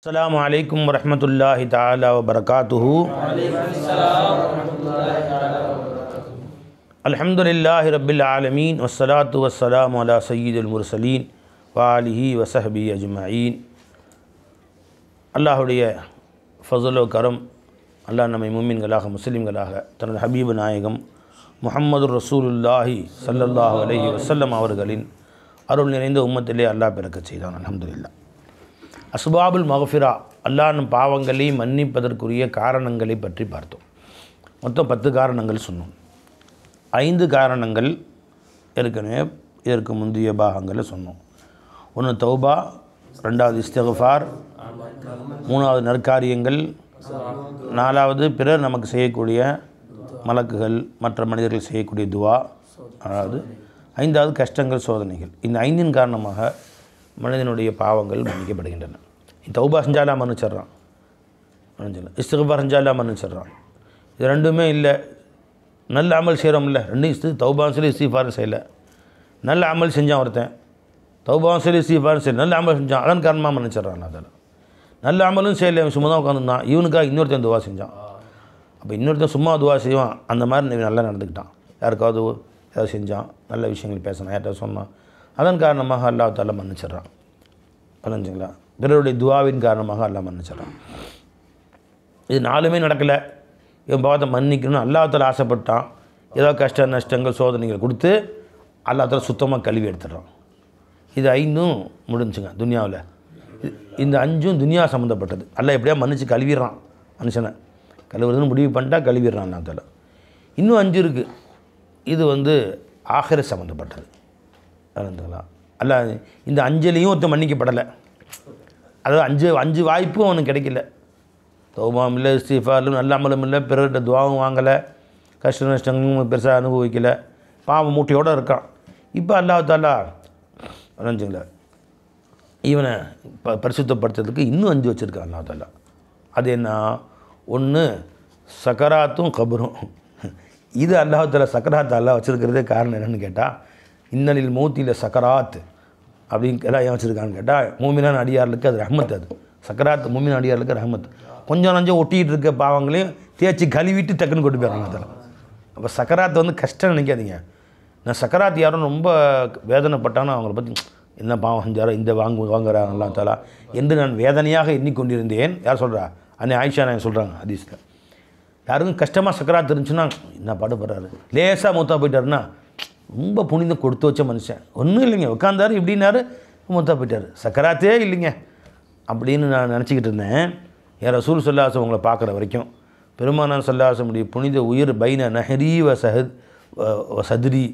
அஸ்ஸலாமு அலைக்கும் வரஹ்மத்துல்லாஹி தஆலா வ பரகாத்துஹு. அல்ஹம்துலில்லாஹி ரப்பில் ஆலமீன் வஸ்ஸலாத்து வஸ்ஸலாமு அலா சய்யிதுல் முர்சலீன் வ ஆலிஹி வ ஸஹ்பிஹி அஜ்மஈன். அல்லாஹுடைய ஃபஸல் வ கரம், அல்லாஹ் நம்மை முஃமின்களாக முஸ்லிம்களாக தனது ஹபீபு நாயகம் முஹம்மது ரசூலுல்லாஹி ஸல்லல்லாஹு அலைஹி வஸல்லம் அவர்களின் அருள் நிறைந்த உம்மத்திலே அல்லாஹ் பிறக்கச் செய்தான். அல்ஹம்துலில்லாஹ். அஸ்பாபுல் மஃபிரா, அல்லாஹ் நம் பாவங்களை மன்னிப்பதற்குரிய காரணங்களை பற்றி பார்த்தோம். மொத்தம் 10 காரணங்கள் சொன்னோம். 5 காரணங்கள் ஏற்கனவே இதற்கு முந்தைய பாகங்களில் சொன்னோம். ஒன்று தௌபா, 2வது இஸ்திக்ஃபார், 3வது நற்காரியங்கள், 4வது பிறர் நமக்கு செய்யக்கூடிய மலக்குகள் மற்ற மனிதர்கள் செய்யக்கூடிய துவா, 5வது கஷ்டங்கள் சோதனைகள். இந்த 5இன் காரணமாக மனிதனுடைய பாவங்கள் மன்னிக்கப்படுகின்றன. தௌபா செஞ்சாலாம் மன்னிச்சிட்றான், இஸ்திக்ஃபார் செஞ்சாலாம் மன்னிச்சிட்றான். இது ரெண்டுமே இல்லை. நல்ல அமல் செய்கிறோம்ல, ரெண்டும் தௌபாவும் சரி இஸ்திக்ஃபாரும் செய்யலை. நல்ல அமல் செஞ்சான் ஒருத்தன், தௌபாவும் சரி இஸ்திக்ஃபாரும் சரி, நல்ல அமல் செஞ்சான், அதன் காரணமாக மன்னிச்சிட்றான். அதில் நல்ல அமலும் செய்யலை, சும்மா தான் உட்காந்துருந்தான். இவனுக்காக இன்னொருத்தன் துவா செஞ்சான். அப்போ இன்னொருத்தன் சும்மா துவா செய்வான், அந்த மாதிரி நல்லா நடந்துக்கிட்டான். யாருக்காவது ஏதாவது செஞ்சான், நல்ல விஷயங்கள் பேசினான், யார்கிட்ட சொன்னான், அதன் காரணமாக அல்லாஹ் தஆலா மன்னிச்சிட்றான். புரிஞ்சுங்களா? பிறருடைய துவாவின் காரணமாக அல்லாஹ் மன்னிச்சிட்றான். இது 4மே நடக்கலை. இவன் பாவத்தை மன்னிக்கணும்னு அல்லாஹ் தஆலா ஆசைப்பட்டான். ஏதோ கஷ்ட நஷ்டங்கள் சோதனைகள் கொடுத்து அல்லாஹ் தஆலா சுத்தமாக கழுவி எடுத்துடுறான். இது 5ம் முடிஞ்சுங்க துனியாவில். இந்த 5ம் துனியா சம்மந்தப்பட்டது. அல்லாஹ் எப்படியா மன்னிச்சு கழுவிடுறான் மனுஷனை. கழுவுறதுன்னு முடிவு பண்ணிட்டா கழுவிடுறான் அல்லாஹ் தஆலா. இன்னும் 5 இருக்குது. இது ஆகிரத் சம்மந்தப்பட்டது. அல்ல, இந்த 5லையும் ஒருத்தன் மன்னிக்கப்படலை. அதாவது 5 வாய்ப்பும் அவனுக்கு கிடைக்கல. தௌபாவும் இல்லை, இஸ்திக்ஃபாரும் நல்ல அமலும் இல்லை, பிறர்கிட்ட துவாவும் வாங்கலை, கஷ்ட நஷ்டங்களும் பெருசாக அனுபவிக்கலை, பாவம் மூட்டையோடு இருக்கான். இப்போ அல்லாஹ் தஆலா புரிஞ்சுங்களா இவனை பரிசுத்தப்படுத்துறதுக்கு இன்னும் 5 வச்சுருக்கான் அல்லாஹ் தஆலா. அது என்ன? 1 சக்கராத்தும் கபரும். இது அல்லாஹ் தஆலா சக்கராத் அல்லாஹ் வச்சுருக்கிறதே காரணம் என்னென்னு கேட்டால், இன்னலில் மௌத்தியில் சக்கராத் அப்படின்னு எல்லாம் ஏன் வச்சுருக்கான்னு கேட்டால், மூமினான அடியார்களுக்கு அது ரஹ்மத். அது சக்கராத் மூமினான அடியார்களுக்கு ரஹ்மத். கொஞ்சம் நஞ்சம் ஒட்டிகிட்டு இருக்க பாவங்களையும் தேய்ச்சி கழுவிட்டு டக்குன்னு கொண்டு போயிடுறாங்க அதில். அப்போ சக்கராத்தை கஷ்டம் நினைக்காதீங்க. நான் சக்கராத் யாரும் ரொம்ப வேதனைப்பட்டானோ அவங்கள பற்றி என்ன பாவம் செஞ்சாரோ இந்த வாங்குறாங்க அல்லாஹ் தஆலா என்று நான் வேதனையாக எண்ணிக்கொண்டிருந்தேன். யார் சொல்கிறா? அன்னை ஆயிஷா நான் சொல்கிறாங்க ஹதீஸில். யாருக்கும் கஷ்டமாக சக்கராத் இருந்துச்சுன்னா என்ன பாடுபடுறாரு, லேசாக மூத்தா போயிட்டாருன்னா ரொம்ப புனிதம் கொடுத்து வச்ச மனுஷன், ஒன்றும் இல்லைங்க, உட்காந்தாரு இப்படின்னாரு மூத்தா போயிட்டார், சக்கராத்தே இல்லைங்க அப்படின்னு நான் நினச்சிக்கிட்டு இருந்தேன். என் ரசூல் ஸல்லல்லாஹு அலைஹி வஸல்லம் உங்களை பார்க்குற வரைக்கும் பெருமானார் ஸல்லல்லாஹு அலைஹி வஸல்லம் புனித உயிர் பைன நஹரி வ சதுரி,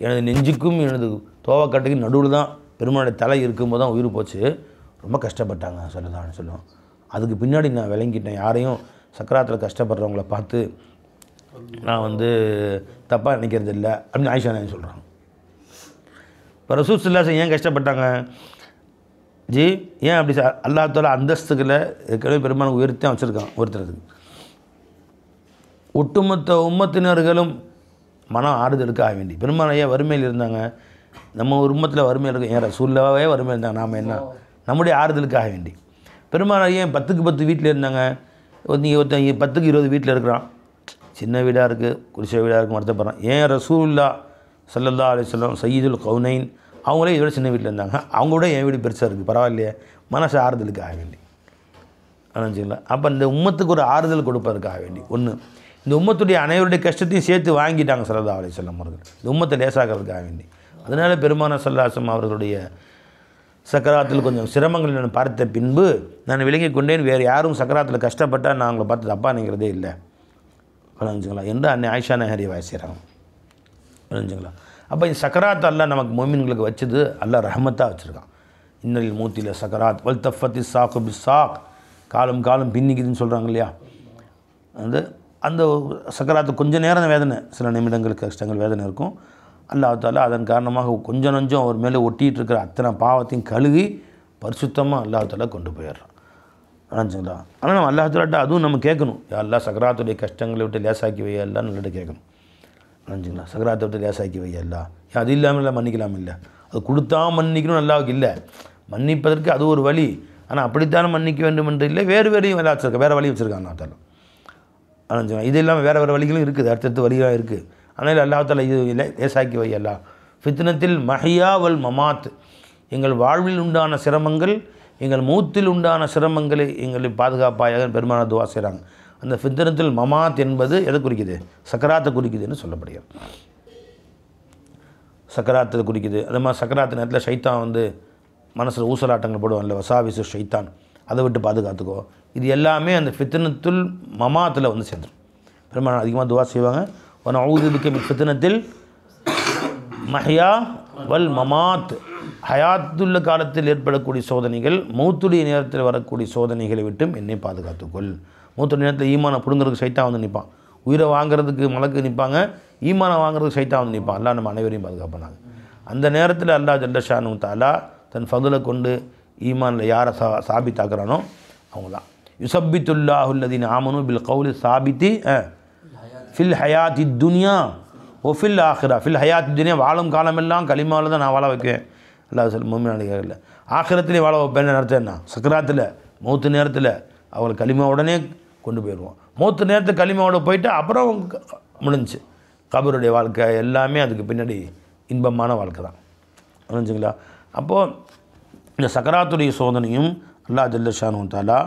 எனது நெஞ்சுக்கும் எனது தோவக்கட்டைக்கும் நடுவில் தான் பெருமானுடைய தலை இருக்கும்போது தான் உயிர் போச்சு. ரொம்ப கஷ்டப்பட்டாங்க ஸல்லல்லாஹு அலைஹி வஸல்லம். அதுக்கு பின்னாடி நான் விளங்கிட்டேன், யாரையும் சக்கராத்தில் கஷ்டப்படுறவங்கள பார்த்து நான் தப்பாக நினைக்கிறது இல்லை அப்படின்னு ஆயிஷா நான் சொல்கிறாங்க. இப்போ ரசூல் ஸல்லல்லாஹு அலைஹி வஸல்லம் ஏன் கஷ்டப்பட்டாங்க ஜி? ஏன் அப்படி அல்லாஹ் தஆலா அந்தஸ்துகளை ஏற்கனவே பெருமானுக்கு உயர்த்தி வச்சுருக்கான் ஒருத்தருக்கு. ஒட்டுமொத்த உம்மத்தினர்களும் மனம் ஆறுதலுக்காக வேண்டி பெருமானையே வறுமையில் இருந்தாங்க. நம்ம ஒரு உம்மத்தில் வறுமையில் இருக்க, ஏன் ரசூலுல்லாஹ்வே வறுமையில் இருந்தாங்க, நாம் என்ன நம்முடைய ஆறுதலுக்காக வேண்டி. பெருமானையே 10க்கு 10 வீட்டில் இருந்தாங்க. நீங்கள் 10க்கு 20 வீட்டில் இருக்கிறான், சின்ன வீடாக இருக்குது, குடிசை வீடாக இருக்குது, வருத்தப்படுறான். ஏன் ரசூலுல்லாஹ் ஸல்லல்லாஹு அலைஹி வஸல்லம் சய்யிதுல் கௌனைன் அவங்களே இதோட சின்ன வீட்டில் இருந்தாங்க, அவங்களோட என் வீடு பெருசாக இருக்குது, பரவாயில்லையே, மனசு ஆறுதலுக்காக வேண்டி நினச்சிங்களா? அப்போ இந்த உம்மத்துக்கு ஒரு ஆறுதல் கொடுப்பதற்காக வேண்டி இந்த உம்மத்துடைய அனைவருடைய கஷ்டத்தையும் சேர்த்து வாங்கிட்டாங்க ஸல்லல்லாஹு அலைஹி வஸல்லம் அவர்கள், இந்த உம்மத்தை லேசாக்கிறதுக்காக வேண்டி. அதனால் பெருமானார் ஸல்லல்லாஹு அலைஹி வஸல்லம் அவர்களுடைய சக்கராத்தில் கொஞ்சம் சிரமங்களை நான் பார்த்த பின்பு நான் விளங்கிக் கொண்டேன், வேறு யாரும் சக்கராத்தில் கஷ்டப்பட்டால் நான் அவங்களை பார்த்து தப்பாக நினைக்கிறதே இல்லை புரிஞ்சுங்களா என்று அன்னை ஆயிஷா நஹரி வாசிக்கிறாங்க புரிஞ்சுங்களா? அப்போ இந்த சக்கராத் அல்லாஹ் நமக்கு மோமின்களுக்கு வச்சது அல்லாஹ் ரஹ்மத்தாக வச்சுருக்கான். இன்னலில் மூத்தில சக்கராத் வல் தஃபத்தி சாக்கு பி சாக், காலம் காலம் பின்னிக்குதுன்னு சொல்கிறாங்க இல்லையா? அந்த சக்கராத்து கொஞ்சம் நேரம் வேதனை, சில நிமிடங்களுக்கு கஷ்டங்கள் வேதனை இருக்கும். அல்லாஹ் தஆலா அதன் காரணமாக கொஞ்சம் நஞ்சம் அவர் மேலே ஒட்டிகிட்டு இருக்கிற அத்தனை பாவத்தையும் கழுவி பரிசுத்தமாக அல்லாஹ் தஆலா கொண்டு போயிடுறான் நினச்சிங்களா? ஆனால் நம்ம அல்லாஹ் தஆலாட்ட அதுவும் நம்ம கேட்கணும், அல்லாஹ் சக்கராத்துடைய கஷ்டங்களை விட்டு லேசாக்கி வையெல்லாம் நல்லிட்ட கேட்கணும் நினச்சிங்களா? சக்கராத்தை விட்டு லேசாக்கி வையெல்லாம் அது இல்லாமல் இல்லை மன்னிக்கலாம் இல்லை, அது கொடுத்தா மன்னிக்கணும் நல்லாவுக்கு இல்லை, மன்னிப்பதற்கு அது ஒரு வழி. ஆனால் அப்படித்தானே மன்னிக்க வேண்டும் என்று இல்லை, வேறு வேறையும் வேலை வச்சுருக்கேன், வேறு வழி வச்சுருக்காங்க அல்லாஹ். ஆனால் இது இல்லாமல் வேறு வேறு வழிகளும் இருக்குது, அடுத்தடுத்து வழியாக இருக்குது. ஆனால் அல்லாஹ் தாலா இது இல்லை லேசாக்கி வை அல்லா. ஃபித்னத்தில் மஹியா வல் மமாத், எங்கள் வாழ்வில் உண்டான சிரமங்கள், எங்கள் மூத்தில் உண்டான சிரமங்களை எங்களை பாதுகாப்பாயாக பெருமானார் துவா செய்கிறாங்க. அந்த ஃபித்னத்தில் மமாத் என்பது எதை குறிக்குது? சக்கராத்தை குறிக்குதுன்னு சொல்லப்படுகிறது. சக்கராத்தில் குறிக்குது. அதே மாதிரி சக்கராத்து நேரத்தில் ஷைத்தான் வந்து மனசில் ஊசலாட்டங்கள் போடுவான்ல, வசாவிசு ஷைத்தான், அதை விட்டு பாதுகாத்துக்கோ. இது எல்லாமே அந்த ஃபித்னத்துல் மமாத்தில் வந்து சேர்ந்துடும். பெருமானார் அதிகமாக துவா செய்வாங்க. ஒன் ஊதுபிக்க மின் ஃபித்னத்தில் மஹ்யா வல் மமாத், ஹயாத்துள்ள காலத்தில் ஏற்படக்கூடிய சோதனைகள், மௌத்துடைய நேரத்தில் வரக்கூடிய சோதனைகளை விட்டும் என்னை பாதுகாத்துக்கொள். மௌத்துடைய நேரத்தில் ஈமானை பிடுங்கிறதுக்கு சைத்தான் வந்து நிற்பான், உயிரை வாங்குறதுக்கு மலக்கு நிற்பாங்க, ஈமானை வாங்குறதுக்கு சைத்தான் வந்து நிற்பான். அல்லாஹ் நம்ம அனைவரையும் பாதுகாப்பானாங்க. அந்த நேரத்தில் அல்லாஹ் ஜல்ல ஷானு தஆலா தன் ஃபதுலை கொண்டு ஈமானில் யாரை சாபித்தாக்குறானோ அவங்க தான். யுசப்பித்துல்லாஹுல்லதீன ஆமனு பில் கௌலி சாபித்தி ஃபில் ஹயாத்தி துனியா ஓ ஃபில் ஆஹிரா. ஃபில் ஹயாத்தி துனியா, வாழும் காலமெல்லாம் கலிமாவில் தான் நான் வாழ வைக்குவேன். அல்லாஹ் சொல் முஃமினான ஆஹிரத்திலே வாழ வைப்பேன். அர்த்தம் என்ன? சக்கராத்தில் மௌத்து நேரத்தில் அவங்களை கலிமா உடனே கொண்டு போயிடுவோம். மௌத்து நேரத்தில் கலிமாவோட போயிட்டு அப்புறம் முடிஞ்சு கபருடைய வாழ்க்கை எல்லாமே அதுக்கு பின்னாடி இன்பமான வாழ்க்கை தான். புரிஞ்சுங்களா? அப்போது இந்த சக்கராத்துடைய சோதனையும் அல்லாஹ் ஜல்ல ஷானு தஆலா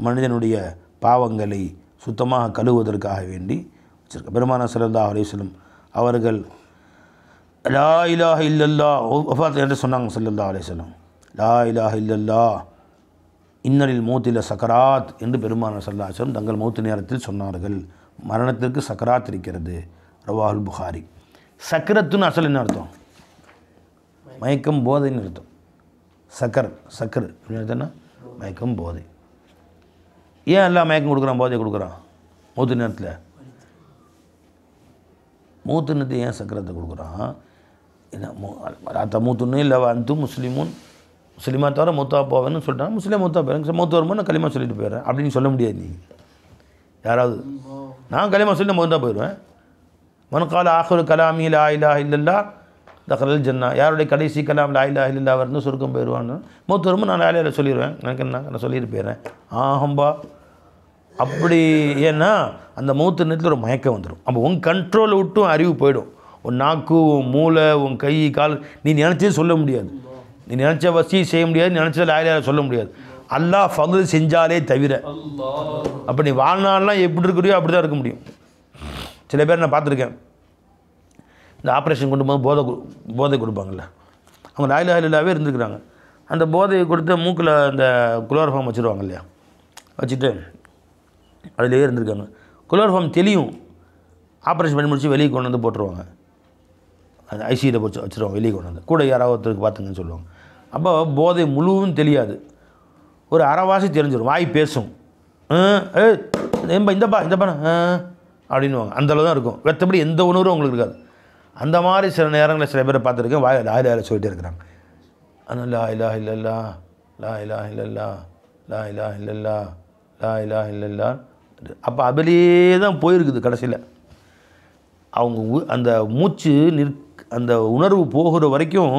மனிதனுடைய பாவங்களை சுத்தமாக கழுவுவதற்காக வேண்டி வச்சிருக்க. பெருமானார் ஸல்லல்லாஹு அலைஹி வஸல்லம் அவர்கள் லா இலாஹ இல்லல்லாஹ் வஃபாத் என்று சொன்னாங்க. ஸல்லல்லாஹு அலைஹி வஸல்லம் லா இலாஹ இல்லல்லாஹ் இன்னலில் மௌத்தில சக்கராத் என்று பெருமானார் ஸல்லல்லாஹு அலைஹி வஸல்லம் தங்கள் மௌத்து நேரத்தில் சொன்னார்கள். மரணத்திற்கு சக்கராத் இருக்கிறது. ரவாஹுல் புகாரி. சக்கரத்துன்னு அசல் என்ன அர்த்தம்? மயக்கம், போதைன்னு அர்த்தம். சக்கர் அப்படின்னு அர்த்தம்னா மயக்கம், போதை. ஏன் எல்லாம் மயக்கம் கொடுக்குறான், போதை கொடுக்குறான்? மூத்து நேரத்தில் மூத்து நேரத்தில் ஏன் சக்கரத்தை கொடுக்குறான்? என்ன மூத்துன்னு இல்லை வந்து முஸ்லீமாக தவிர மூத்தா போவேன்னு சொல்லிட்டாங்க. முஸ்லீம் மூத்தா போயிடுறேன், மூத்து வரும்போது நான் களிமா சொல்லிட்டு போயிடுறேன் அப்படின்னு சொல்ல முடியாது. நீங்கள் யாராவது நான் களிமா சொல்லி நான் மூத்தா போயிடுவேன். மனுக்கால ஆஹிரு கலாமி லா இலாஹ இல்லல்லாஹ் தஹலல் ஜன்னா, யாருடைய கடைசி கலாம் லா இலாஹ இல்லல்லாஹ் வந்து சொர்க்கம் போயிடுவான்னு மூத்து வரும்போது நான் லா இலாஹ சொல்லிடுவேன். எனக்கு என்ன, நான் சொல்லிட்டு போயிடுறேன். ஆஹம்பா அப்படி. ஏன்னா அந்த மூத்து நேரத்தில் ஒரு மயக்கம் வந்துடும். அப்போ உன் கண்ட்ரோலை விட்டும் அறிவு போயிடும். உன் நாக்கு, உன் மூளை, உன் கை கால், நீ நினச்சே சொல்ல முடியாது, நீ நினச்ச வசி செய்ய முடியாது, நீ நினச்ச லா இலாஹ சொல்ல முடியாது. அல்லாஹ் ஃபضல் செஞ்சாலே தவிர. அப்போ நீ வாழ்நாள்லாம் எப்படி இருக்கிறியோ அப்படி தான் இருக்க முடியும். சில பேர் நான் பார்த்துருக்கேன், இந்த ஆப்ரேஷன் கொண்டு போது போதை கொடுப்பாங்கள்ல, அவங்க லா இலாஹ இல்லல்லாஹ்வே இருந்துருக்குறாங்க. அந்த போதையை கொடுத்து மூக்கில் அந்த குளோரோஃபார்ம் வச்சுருவாங்க இல்லையா, வச்சுட்டு அதிலே இருந்திருக்காங்க. குளோரோஃபார்ம் தெளியும். ஆப்ரேஷன் பண்ணி முடிச்சு வெளியே கொண்டு வந்து போட்டுருவாங்க. அந்த ஐசியில் போச்சு வச்சுருவாங்க, வெளியே கொண்டு வந்து கூட யாராவது ஒருத்தருக்கு பார்த்துங்கன்னு சொல்லுவாங்க. அப்போ போதை முழுவும் தெரியாது, ஒரு அரைவாசி தெரிஞ்சிடும். வாய் பேசும், இந்தப்பா அப்படின்வாங்க. அந்தளவு தான் இருக்கும். மற்றபடி எந்த உணர்வும் அவங்களுக்கு இருக்காது. அந்த மாதிரி சில நேரங்களில் சில பேரை பார்த்துருக்கேன், வாய் லா இலாஹ சொல்லிகிட்டே இருக்கிறாங்க. ஆனால் லா இலாஹ இல்லல்லாஹ், லா இலாஹ இல்லல்லாஹ், லா இலாஹ இல்லல்லாஹ், லா இலாஹ இல்லல்லாஹ். அப்போ அதிலேயே தான் போயிருக்குது. கடைசியில் அவங்க அந்த மூச்சு அந்த உணர்வு போகிற வரைக்கும்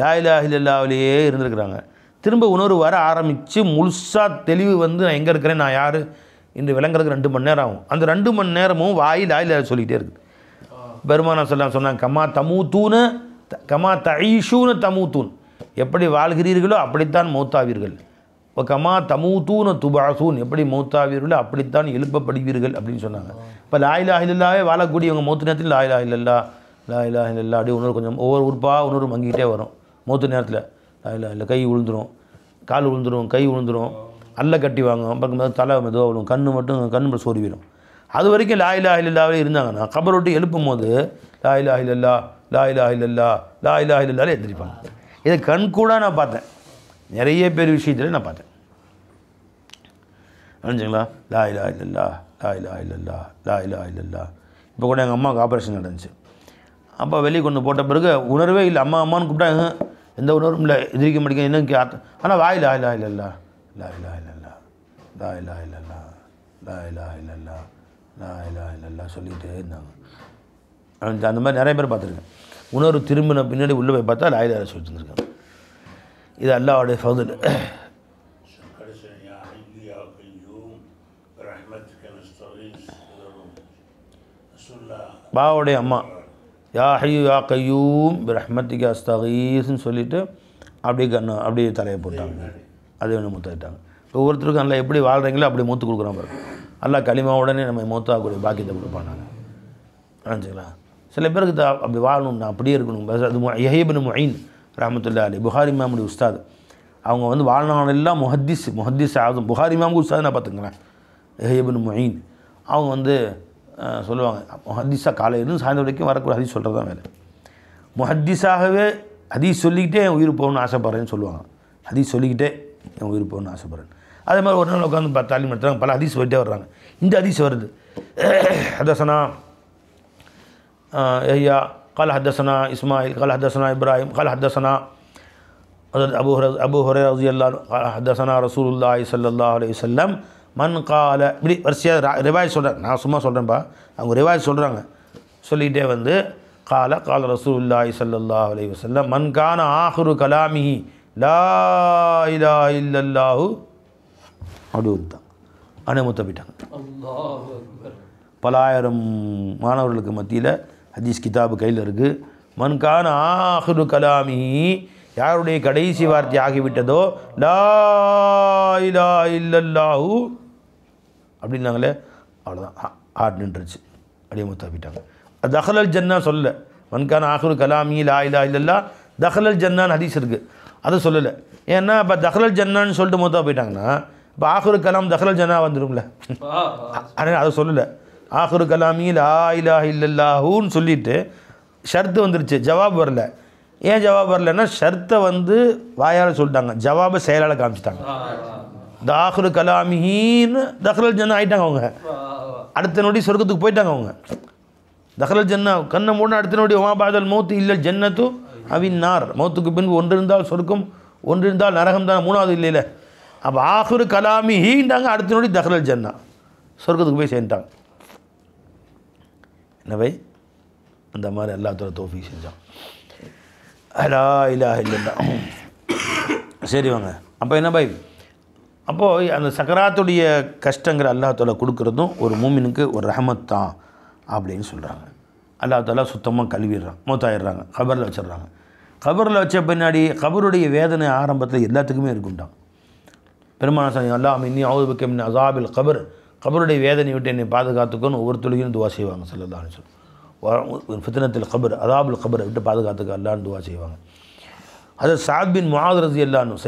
லா இலாஹ இல்லல்லாஹ்விலேயே இருந்திருக்கிறாங்க. திரும்ப உணர்வு வர ஆரம்பித்து முழுசாக தெளிவு வந்து நான் எங்கே இருக்கிறேன், நான் யார் என்று விளங்குறதுக்கு 2 மணி நேரம் ஆகும். அந்த 2 மணி நேரமும் வாய் லா இலாஹ சொல்லிகிட்டே இருக்குது. பெருமானார் சொன்னாங்க, கமா தமூத்தூன கமா தஈஷூன தமூத்தூன், எப்படி வாழ்கிறீர்களோ அப்படித்தான் மௌத்தாவீர்கள். இப்போ கமா தமூத்தூன துபாசூன், எப்படி மௌத்தாவீர்களோ அப்படித்தான் எழுப்பப்படுவீர்கள் அப்படின்னு சொன்னாங்க. இப்போ லா இலாஹ இல்லல்லாஹ்வே வாழக்கூடியவங்க மௌத்து நேரத்தில் லா இலாஹ இல்லல்லாஹ், லா இலாஹ இல்லல்லாஹ் அப்படி உணர்வு கொஞ்சம் ஒவ்வொரு உறுப்பாக உணர்வு மங்கிக்கிட்டே வரும். மௌத்து நேரத்தில் லா இலாஹ இல்ல, கை விழுந்துடும், கால் விழுந்துடும், கை விழுந்துடும், அல்ல கட்டி வாங்கும், பக்கம் தலை மெதுவாக விழும், கண்ணு மட்டும் சோறி விடும். அது வரைக்கும் லா இலாஹ இல்லல்லாஹ்வே இருந்தாங்கன்னா கபர் விட்டு எழுப்பும் போது லா இலாஹ இல்லல்லாஹ், லா இலாஹ இல்லல்லாஹ், லா இலாஹ இல்லல்லாஹ்ல எந்திரிப்பாங்க. இதை கண் கூட நான் பார்த்தேன், நிறைய பேர் விஷயத்தில் நான் பார்த்தேன். நினச்சிங்களா? லா இலாஹ இல்லல்லாஹ், லா இலாஹ இல்லல்லாஹ், லா இலாஹ இல்லல்லாஹ். இப்போ கூட எங்கள் அம்மாவுக்கு ஆப்ரேஷன் நடந்துச்சு. அப்போ வெளியே கொண்டு போட்ட பிறகு உணர்வே இல்லை. அம்மான்னு கூப்பிட்டாங்க, எந்த உணர்வும் இல்லை, எதிரிக்க மாட்டேங்க என்ன. ஆனால் வாய் லா இலாஹ இல்லல்லாஹ், லா இலாஹ இல்லல்லாஹ், லா இலாஹ இல்லல்லாஹ், லா இலாஹ இல்லல்லாஹ், லா இலாஹ இல்லல்லாஹ் சொல்லிகிட்டே இருந்தாங்க. அந்த மாதிரி நிறைய பேர் பார்த்துருக்கேன். உணர்வு திரும்பின பின்னாடி உள்ளே போய் பார்த்தா லா இலாஹ சொல்லிட்டு இருந்திருக்காங்க. இது அல்லாஹ்வுடைய ஃபضல். பாவோடைய அம்மா யா ஹய்யூ யா கய்யூம் பிரஹ்மத்திக அஸ்தகீஸ்ன்னு சொல்லிவிட்டு அப்படியே தலையை போட்டாங்க. அதே ஒன்று மூத்தாயிட்டாங்க. ஒவ்வொருத்தருக்கும் நல்லா எப்படி வாழ்கிறீங்களோ அப்படி மூத்து கொடுக்குறோம் பாருங்க. அல்லா களிமா உடனே நம்ம மூத்தாக்கூடிய பாக்கியத்தை கொடுப்பானாங்க. நினச்சிங்களா? சில பேருக்கு அப்படி வாழணும், அப்படியே இருக்கணும். அது யஹ்யா இப்னு முயின் ரஹ்மத்துல்லாஹி அலைஹி புகாரி இமாமுடைய உஸ்தாத். அவங்க வந்து வாழ்நாளெல்லாம் முஹத்திஸ் ஆகும். புகாரி இமாமுக்கு உஸ்தாதுன்னா பார்த்துங்களேன். யஹ்யா இப்னு முயின் அவங்க வந்து சொல்லுவாங்க, முஹத்திஸாக காலையிலேருந்து சாயந்தரம் வரைக்கும் வரக்கூடிய ஹதீஸ் சொல்கிறது தான் வேலை. முஹத்திஸாகவே ஹதீஸ் சொல்லிக்கிட்டே என் உயிர் போகணும்னு ஆசைப்பட்றேன்னு சொல்லுவாங்க. ஹதீஸ் சொல்லிக்கிட்டே என் உயிர் போகணும்னு ஆசைப்பட்றேன். அதே மாதிரி ஒரு நாள் உட்காந்து தாலீம் நடத்துகிறாங்க. பல ஹதீஸ் போயிட்டே வர்றாங்க. இந்த ஹதீஸ் வருது, ஹதஸனா யஹ்யா قال حدثنا إسماعيل قال حدثنا إبراهيم قال حدثنا أبو هريرة رضي الله عنه قال حدثنا رسول الله صلى الله عليه وسلم من قال இப்படி வரிசையாக ரிவாயத் சொல்கிறேன். நான் சும்மா சொல்கிறேன்ப்பா, அவங்க ரிவாயத் சொல்கிறாங்க. சொல்லிகிட்டே வந்து قال رسول الله صلى الله عليه وسلم من كان آخر كلامه لا إله إلا الله அப்படி விட்டான். அனுமதி போயிட்டாங்க. பலாயிரம் மாணவர்களுக்கு மத்தியில் ஹதீஸ் கிதாபு கையில் இருக்குது. மன்கான ஆஹிரு கலாமி, யாருடைய கடைசி வார்த்தை ஆகிவிட்டதோ லா இலாஹ இல்லல்லாஹு அப்படின்னாங்களே, அவ்வளோதான், ஹார்ட் நின்றுச்சு, அப்படியே முத்தாப்பிட்டாங்க. அது தஹலல் ஜன்னா சொல்லலை. மன்கான ஆஹிரு கலாமி லா இலாஹ இல்லல்லாஹ் தஹலல் ஜன்னான்னு ஹதீஸ் இருக்குது, அதை சொல்லலை. ஏன்னா இப்போ தஹலல் ஜன்னான்னு சொல்லிட்டு மூத்தா போயிட்டாங்கன்னா இப்போ ஆஹிரு கலாம் தஹலல் ஜன்னா வந்துடும்ல, ஆனால் அதை சொல்லலை. ஆஹிரு கலாமி லா இலாஹ இல்லல்லாஹுன்னு சொல்லிவிட்டு ஷர்த்து வந்துருச்சு, ஜவாப் வரல. ஏன் ஜவாப் வரலன்னா ஷர்த்தை வந்து வாயால் சொல்லிட்டாங்க, ஜவாபை செயலால் காமிச்சிட்டாங்க. இந்த ஆஹிரு கலாமின்னு தஹலல் ஜன்னா ஆகிட்டாங்க. அவங்க அடுத்த நொடி சொர்க்கத்துக்கு போயிட்டாங்க. அவங்க தஹலல் ஜன்னா கண்ணை மூட அடுத்த நொடி ஒமா பாதல் மௌத்து இல்லை ஜன்னத்து அவின் நார், மௌத்துக்கு பின்பு ஒன்று இருந்தால் சொர்க்கம் ஒன்று இருந்தால் நரகம் தான், மூணாவது இல்லைல்ல. அப்போ ஆஹிரு கலாமி ஹீண்டாங்க, அடுத்த நொடி தஹலல் ஜன்னா, சொர்க்கத்துக்கு போய் சேர்ந்துட்டாங்க. என்ன பை, அந்த மாதிரி அல்லாஹ்வுடைய தௌஃபீக் செஞ்சான். லா இலாஹ இல்லல்லாஹ். சரி வாங்க, அப்போ என்ன பை, அப்போது அந்த சக்கராத்துடைய கஷ்டங்கிற அல்லாஹ் தஆலா கொடுக்குறதும் ஒரு மூமினுக்கு ஒரு ரஹமத் தான் அப்படின்னு சொல்கிறாங்க. அல்லாஹ் தஆலா சுத்தமாக கழுவிடுறான், மூத்தாயிடுறாங்க, கபரில் வச்சிடுறாங்க. கபரில் வச்ச பின்னாடி கபருடைய வேதனை ஆரம்பத்தில் எல்லாத்துக்குமே இருக்குண்டான். பெருமானார் ஸல்லல்லாஹு அலைஹி வஸல்லம் இன்னி அஊது பிக்க மின் அஸாபில் கபர், கபருடைய வேதனை விட்டு என்னை பாதுகாத்துக்கணும் ஒவ்வொரு தொழுகையும் துவா செய்வாங்க. ஸல்லல்லாஹு அலைஹி வஸல்லம் ஃபித்னத்துல் கபர், அஸாபுல் கபரை விட்டு பாதுகாத்துக்க அல்லாஹ்னு துவா செய்வாங்க. அது சஅத் பின் முஆத் ரலியல்லாஹு அன்ஹு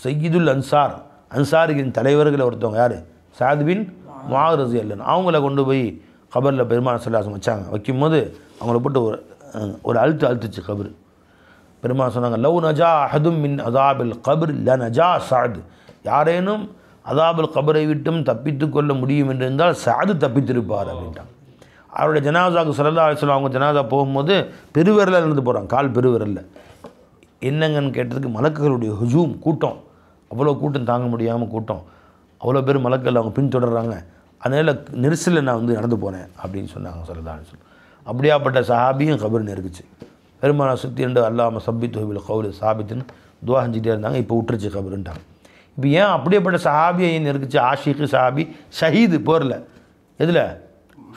சையீதுல் அன்சார், அன்சாரிகளின் தலைவர்களை ஒருத்தவங்க யார், சஅத் பின் முஆத் ரலியல்லாஹு அன்ஹு. அவங்கள கொண்டு போய் கபரில் பெருமானார் ஸல்லல்லாஹு அலைஹி வஸல்லம் வச்சாங்க. வைக்கும்போது அவங்கள போட்டு ஒரு அழுத்துச்சு கபர். பெருமானார் சொன்னாங்க, லவ் நஜா அஹதும் மின் அஸாபில் கபர் ல நஜா சஅத், யாரேனும் அஸாபுல் கபரை விட்டும் தப்பித்து கொள்ள முடியும் என்று இருந்தால் சஅத் தப்பித்திருப்பார் அப்படின்ட்டாங்க. அவருடைய ஜனாசாவுக்கு ஸல்லல்லாஹு அலைஹி வஸல்லம் அவங்க ஜனாசா போகும்போது பெருவிரலில் இருந்து போகிறாங்க, கால் பெருவிரலில். என்னங்கன்னு கேட்டதுக்கு மலக்குகளுடைய ஹுஜூம், கூட்டம், அவ்வளோ கூட்டம் தாங்க முடியாமல் கூட்டம், அவ்வளோ பேர் மலக்கள் அவங்க பின்தொடர்றாங்க, அதனால் நெரிசலில் நான் வந்து நடந்து போனேன் அப்படின்னு சொன்னாங்க ஸல்லல்லாஹு அலைஹி வஸல்லம். அப்படியாப்பட்ட சஹாபியும் கபர் நெருக்குச்சு. பெருமானார் சுற்றி ரெண்டு அல்லாஹ்ம சப்பித் ஹுபில் கவுல் சாபித்துன்னு துவா செஞ்சுட்டே இருந்தாங்க. இப்போ விட்டுருச்சு கபருன்ட்டாங்க. இப்போ ஏன் அப்படியேப்பட்ட சஹாபியை நெருக்குச்சு? ஆஷிக்கு சஹாபி ஷஹீது போரில், எதில்,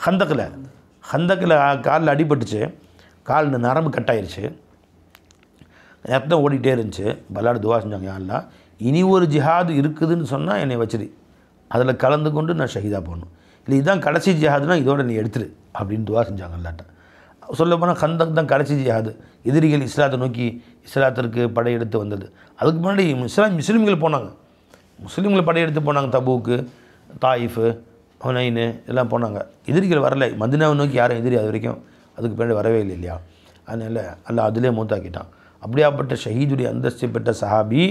ஹந்தக்கில் காலில் அடிபட்டுச்சு, கால் நரம்பு கட்டாயிருச்சு, ரத்தம் ஓடிட்டே இருந்துச்சு. பல்லாடு துவா செஞ்சாங்க, யா அல்லாஹ் இனி ஒரு ஜிஹாது இருக்குதுன்னு சொன்னால் என்னை வச்சிரு, அதில் கலந்து கொண்டு நான் ஷஹீதாக போகணும், இல்லை இதுதான் கடைசி ஜிஹாதுனா இதோட நீ எடுத்துரு அப்படின்னு துவா செஞ்சாங்க அல்லாட்ட. சொல்லப்போனால் ஹந்தக் தான் கடைசி ஜிஹாது, எதிரிகள் இஸ்லாத்தை நோக்கி இஸ்லாத்திற்கு படையெடுத்து வந்தது. அதுக்கு முன்னாடி முஸ்லீம்கள் போனாங்க, முஸ்லீம்கள் படையெடுத்து போனாங்க. தபூக்கு, தாயிஃபு, ஹுனைனு எல்லாம் போனாங்க. எதிரிகள் வரலை, மதீனாவை நோக்கி யாரும் எதிரி அது வரைக்கும் அதுக்கு பின்னாடி வரவே இல்லை இல்லையா? அதனால் அல்லாஹ் அதிலே மூத்தாக்கிட்டான். அப்படியாப்பட்ட ஷஹீதுடைய அந்தஸ்தை பெற்ற சஹாபி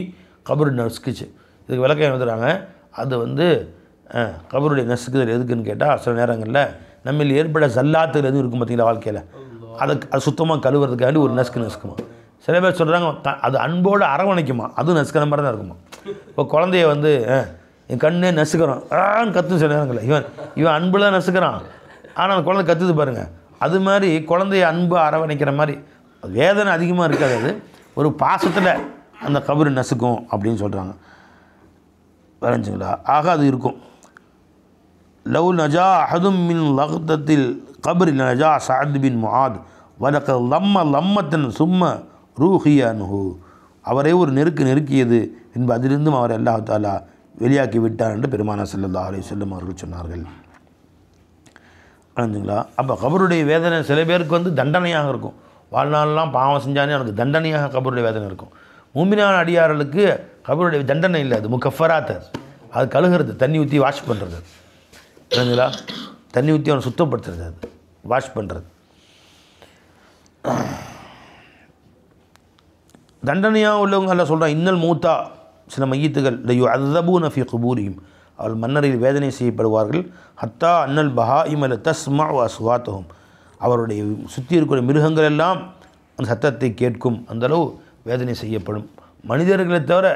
கபரு நசுக்குச்சு. இதுக்கு விளக்கம் எழுதுறாங்க. அது வந்து கபருடைய நசுக்குதல் எதுக்குன்னு கேட்டால், சில நேரங்களில் நம்ம ஏற்பட ஜல்லாத்துகள் எதுவும் இருக்கும் பார்த்தீங்களா வாழ்க்கையில், அது சுத்தமாக கழுவுறதுக்காண்டி ஒரு நசுக்குமா. சில பேர் சொல்கிறாங்க அது அன்போடு அரவணைக்குமா, அதுவும் நசுக்கிற மாதிரி தான் இருக்குமா. இப்போ குழந்தைய வந்து என் கண்ணே நசுக்கிறான் கற்று சில நேரங்களில் இவன் அன்புல நசுக்கிறான், ஆனால் அந்த குழந்தை கற்றுது பாருங்கள். அது மாதிரி குழந்தைய அன்பு அரவணைக்கிற மாதிரி வேதனை அதிகமாக இருக்காது, அது ஒரு பாசத்தில் அந்த கபரு நசுக்கும் அப்படின்னு சொல்கிறாங்க. வரைஞ்சுங்களா? ஆக அது இருக்கும். லவ் நஜா அஹதும் மின் லக்தத்தில் கபரில் நஜா சஅத் பின் முஆத் வலக லம்மத்தன் சும்ம ரூஹியன்ஹு. அவரே ஒரு நெருக்கியது என்பது அதிலிருந்தும் அவர் அல்லாஹ் தஆலா வெளியாக்கி விட்டார் என்று பெருமானார் ஸல்லல்லாஹு அலைஹி வஸல்லம் அவர்கள் சொன்னார்கள். புரிஞ்சுங்களா? அப்போ கபருடைய வேதனை சில பேருக்கு வந்து தண்டனையாக இருக்கும். வாழ்நாளெலாம் பாவம் செஞ்சானே அவனுக்கு தண்டனையாக கபருடைய வேதனை இருக்கும். மூமினான அடியார்களுக்கு கபருடைய தண்டனை இல்லை, அது முகஃபராத். அது கழுகிறது, தண்ணி ஊற்றி வாஷ் பண்ணுறது. புரிஞ்சுங்களா? தண்ணி ஊற்றி அவனை சுத்தப்படுத்துறது, அது வாஷ் பண்ணுறது. தண்டனையாக உள்ளவங்க எல்லாம் சொல்கிறான், இன்னல் மூத்தா, சில மையத்துகள் அதபூன ஃபி குபூரியும், அவள் மன்னரில் வேதனை செய்யப்படுவார்கள். ஹத்தா அன்னல் பஹா இமல தஸ்மா அஸ்வாத்தகும், அவருடைய சுற்றி இருக்கிற மிருகங்கள் எல்லாம் அந்த சத்தத்தை கேட்கும், அந்தளவு வேதனை செய்யப்படும். மனிதர்களை தவிர,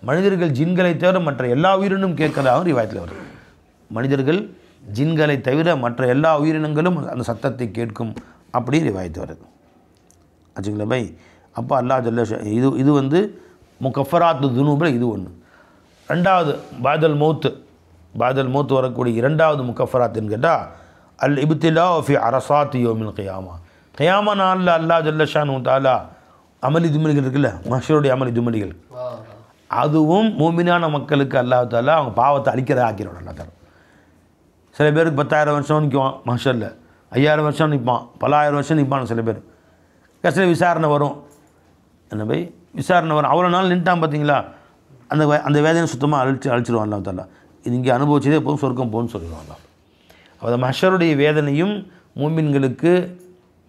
மனிதர்கள் ஜின்களை தவிர மற்ற எல்லா உயிரினும் கேட்கிறதாக ரிவாயத்தில் வருது. மனிதர்கள் ஜின்களை தவிர மற்ற எல்லா உயிரினங்களும் அந்த சத்தத்தை கேட்கும் அப்படி ரிவாயத்து வருது. ஆச்சுங்களா பை? அப்போ அல்லாஹ் ஜல்ல இது வந்து முகஃபராத்து துனூபில் இது ஒன்று. ரெண்டாவது பாதல் மௌத்து வரக்கூடிய இரண்டாவது முகஃபராத்துன்னு கேட்டால் அல் இப்திலா ஃபி அரசாத் யோமில் கியாமா. கியாமா நாளில் அல்லாஹ் ஜல்ல ஷானு தஆலா அமளி துமலிகள் இருக்குல்ல, மஹ்ஷருடைய அமளி துமலிகள், அதுவும் மூமினான மக்களுக்கு அல்லாஹ் தஆலா அவங்க பாவத்தை அழிக்கிறத ஆக்கிடுவான். அல்லா தஆலா சில பேருக்கு 10,000 வருஷம் நிற்குவான் மஹ்ஷரில், 5,000 வருஷம் நிற்பான், பல ஆயிரம் வருஷம் நிற்பான். சில பேர் கடைசியில் விசாரணை வரும். என்ன பை? விசாரணை வரும். அவ்வளோ நாள் நின்ட்டான் பார்த்தீங்களா, அந்த வேதனை சுத்தமாக அழிச்சிடுவான் அல்லாஹ் தஆலா. இது இங்கே அனுபவிச்சதே போதும், சொர்க்கம் போகும்னு சொல்லிடுவான் அல்லாஹ். அந்த மஹ்ஷருடைய வேதனையும் மூமின்களுக்கு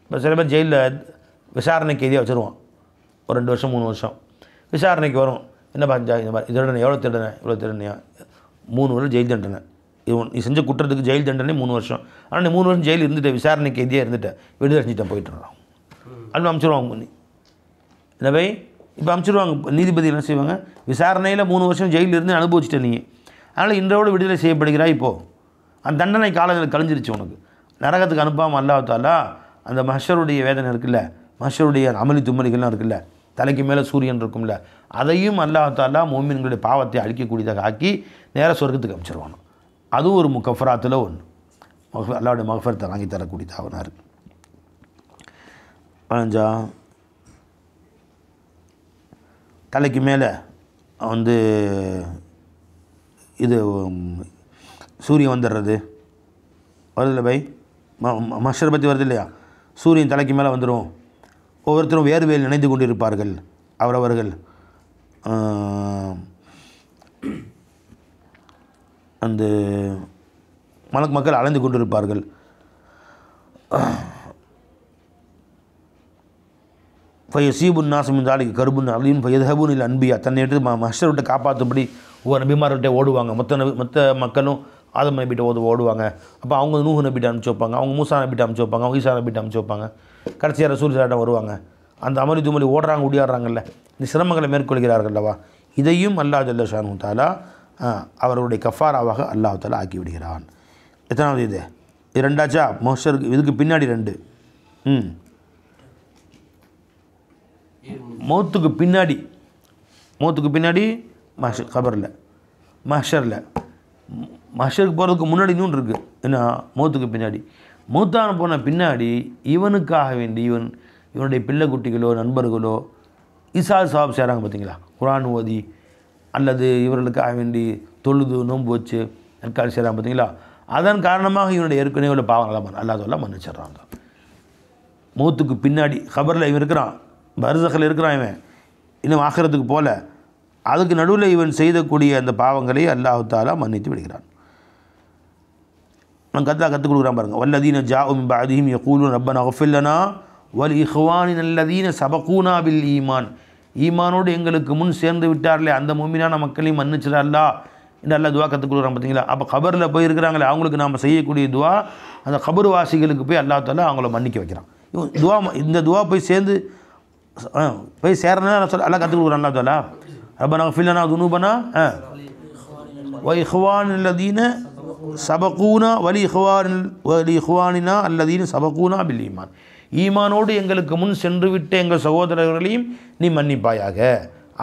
இப்போ சில பேர் ஜெயிலில் விசாரணைக்கு எதிராக வச்சுருவான். ஒரு 2 வருஷம் 3 வருஷம் விசாரணைக்கு வரும். என்ன பாஞ்சா இந்த மாதிரி திருடனை எவ்வளோ திருடனையா 3 வருஷம் ஜெயில் தண்டனை. நீ செஞ்ச குற்றத்துக்கு ஜெயில் தண்டனை 3 வருஷம். ஆனால் நீ 3 வருஷம் ஜெயில் இருந்துட்டு விசாரணைக்கு எதிராக இருந்துட்டு விடுதலை செஞ்சுட்டேன் போயிட்டுறான். அப்படி அனுப்பிச்சிடுவாங்க. என்ன பை? இப்போ அனுப்பிச்சிடுவாங்க. நீதிபதி என்ன செய்வாங்க, விசாரணையில் 3 வருஷம் ஜெயிலில் இருந்து அனுபவிச்சிட்ட நீ, அதனால் இன்றோடு விடுதலை செய்யப்படுகிறாய். இப்போது அந்த தண்டனை காலத்தில் கழிஞ்சிருச்சு உனக்கு. நரகத்துக்கு அனுப்பாமல் அல்லாஹ் தஆலா அந்த மஹ்ஷருடைய வேதனை இருக்குல்ல, மஹ்ஷருடைய அமளி தும்மலிகள்லாம் இருக்குல்ல, தலைக்கு மேலே சூரியன் இருக்கும்ல, அதையும் அல்லாஹ் தஆலா மோமின்களுடைய பாவத்தை அழிக்கக்கூடியதாக ஆக்கி நேராக சொர்க்கத்துக்கு அனுப்பிச்சிருவானோ. அதுவும் ஒரு முகஃபராத்தில் ஒன்று. அல்லாஹ்வுடைய மகஃபரத்தை வாங்கி தரக்கூடியதாக இருக்குது. 15 தலைக்கு மேலே வந்து இது சூரியன் வந்துடுறது வருதில்ல பை? மஹ்ஷர் பற்றி வருது இல்லையா? சூரியன் தலைக்கு மேலே வந்துடும். ஒவ்வொருத்தரும் வேறு வேறு நினைத்து கொண்டிருப்பார்கள். அவரவர்கள் அந்த மக்கள் அலைந்து கொண்டிருப்பார்கள். ஃபயசீபுன் நாசமின் தாலிக்கு கருபுன் அலின் ஃபயதஹபுன் இல் அன்பியா, தன்னை எடுத்து மஹ்ஷர் விட்டு காப்பாற்றும்படி ஒவ்வொரு நபிமார்கிட்ட ஓடுவாங்க. மற்ற மக்களும் ஆதம் நபிட்ட ஓடுவாங்க. அப்போ அவங்க நூஹ் நபிட்ட அனுப்பிச்சி வைப்பாங்க, அவங்க மூசா நபிட்ட அனுப்பிச்சி வைப்பாங்க, அவங்க ஈசா நபிட்ட அனுப்பிச்சி வைப்பாங்க. கடைசியாக ரசூல் சாட்டம் வருவாங்க. அந்த அமளி துமலி ஓடுறாங்க, ஒடியாடுறாங்கல்ல, இந்த சிரமங்களை மேற்கொள்கிறார்கள்லவா, இதையும் அல்லாஹ் ஜல்ல ஷானு தஆலா அவருடைய கஃபாராவாக அல்லாஹ் தஆலா ஆக்கி விடுகிறான். எத்தனாவது இது? இது 2ஆச்சா? மஹ்ஷருக்கு இதுக்கு பின்னாடி 2. மௌத்துக்கு பின்னாடி கபரில் மஹ்ஷருக்கு போகிறதுக்கு முன்னாடி இன்னும் இருக்குது. என்ன? மௌத்துக்கு பின்னாடி. மௌத்தான போன பின்னாடி இவனுக்காக வேண்டி இவனுடைய பிள்ளை குட்டிகளோ நண்பர்களோ இசால் சாப் செய்கிறாங்க பார்த்தீங்களா, குர்ஆன் ஓதி அல்லது இவர்களுக்காக வேண்டி தொழுது நோன்பு வச்சு நற்கால் செய்கிறாங்க பார்த்தீங்களா, அதன் காரணமாக இவனுடைய ஏற்கனவே உள்ள பாவங்களாம் அல்லாஹ் மன்னிச்சிட்றாங்க. மௌத்துக்கு பின்னாடி கபரில் இவன் இருக்கிறான், பர்ஸகில் இருக்கிறான், இவன் இன்னும் ஆখিরাத்துக்கு போல, அதுக்கு நடுவில் இவன் செய்தக்கூடிய அந்த பாவங்களை அல்லாஹ் தஆலா மன்னித்து விடுகிறான். நான் கற்றுக் கொடுக்குறான் பாருங்கள். வல்லதீன ஜாஉ மின் பஅதிஹிம் யகூலுன ரப்பனா இக்ஃபிர் லனா வல் இஹ்வானினா அல்லதீன சபகூனா பில் ஈமான், ஈமானோடு எங்களுக்கு முன் சேர்ந்து விட்டார்களே அந்த முஃமினான மக்களையும் மன்னிச்சிட அல்லாஹ் என்று அல்லாஹ் துவா கற்றுக் கொடுக்குறான் பார்த்தீங்களா. அப்போ கபரில் போய் இருக்கிறாங்களே அவங்களுக்கு நாம் செய்யக்கூடிய துவா, அந்த கபர் வாசிகளுக்கு போய் அல்லாஹ் தஆலா அவங்கள மன்னிக்க வைக்கிறான். இந்த துவா போய் சேரணும் அல்லாஹ் கற்றுக் கொடுக்குறான். அல்லாஹ் தஆலா ரப்பனா இக்ஃபிர் லனா துனூபனா வ இஹ்வானினா அல்லதீன சபகூனா வலி இஹ்வானினா அல்லதீன சபகூனா பில் ஈமான், ஈமானோடு எங்களுக்கு முன் சென்று விட்டு எங்கள் சகோதரர்களையும் நீ மன்னிப்பாயாக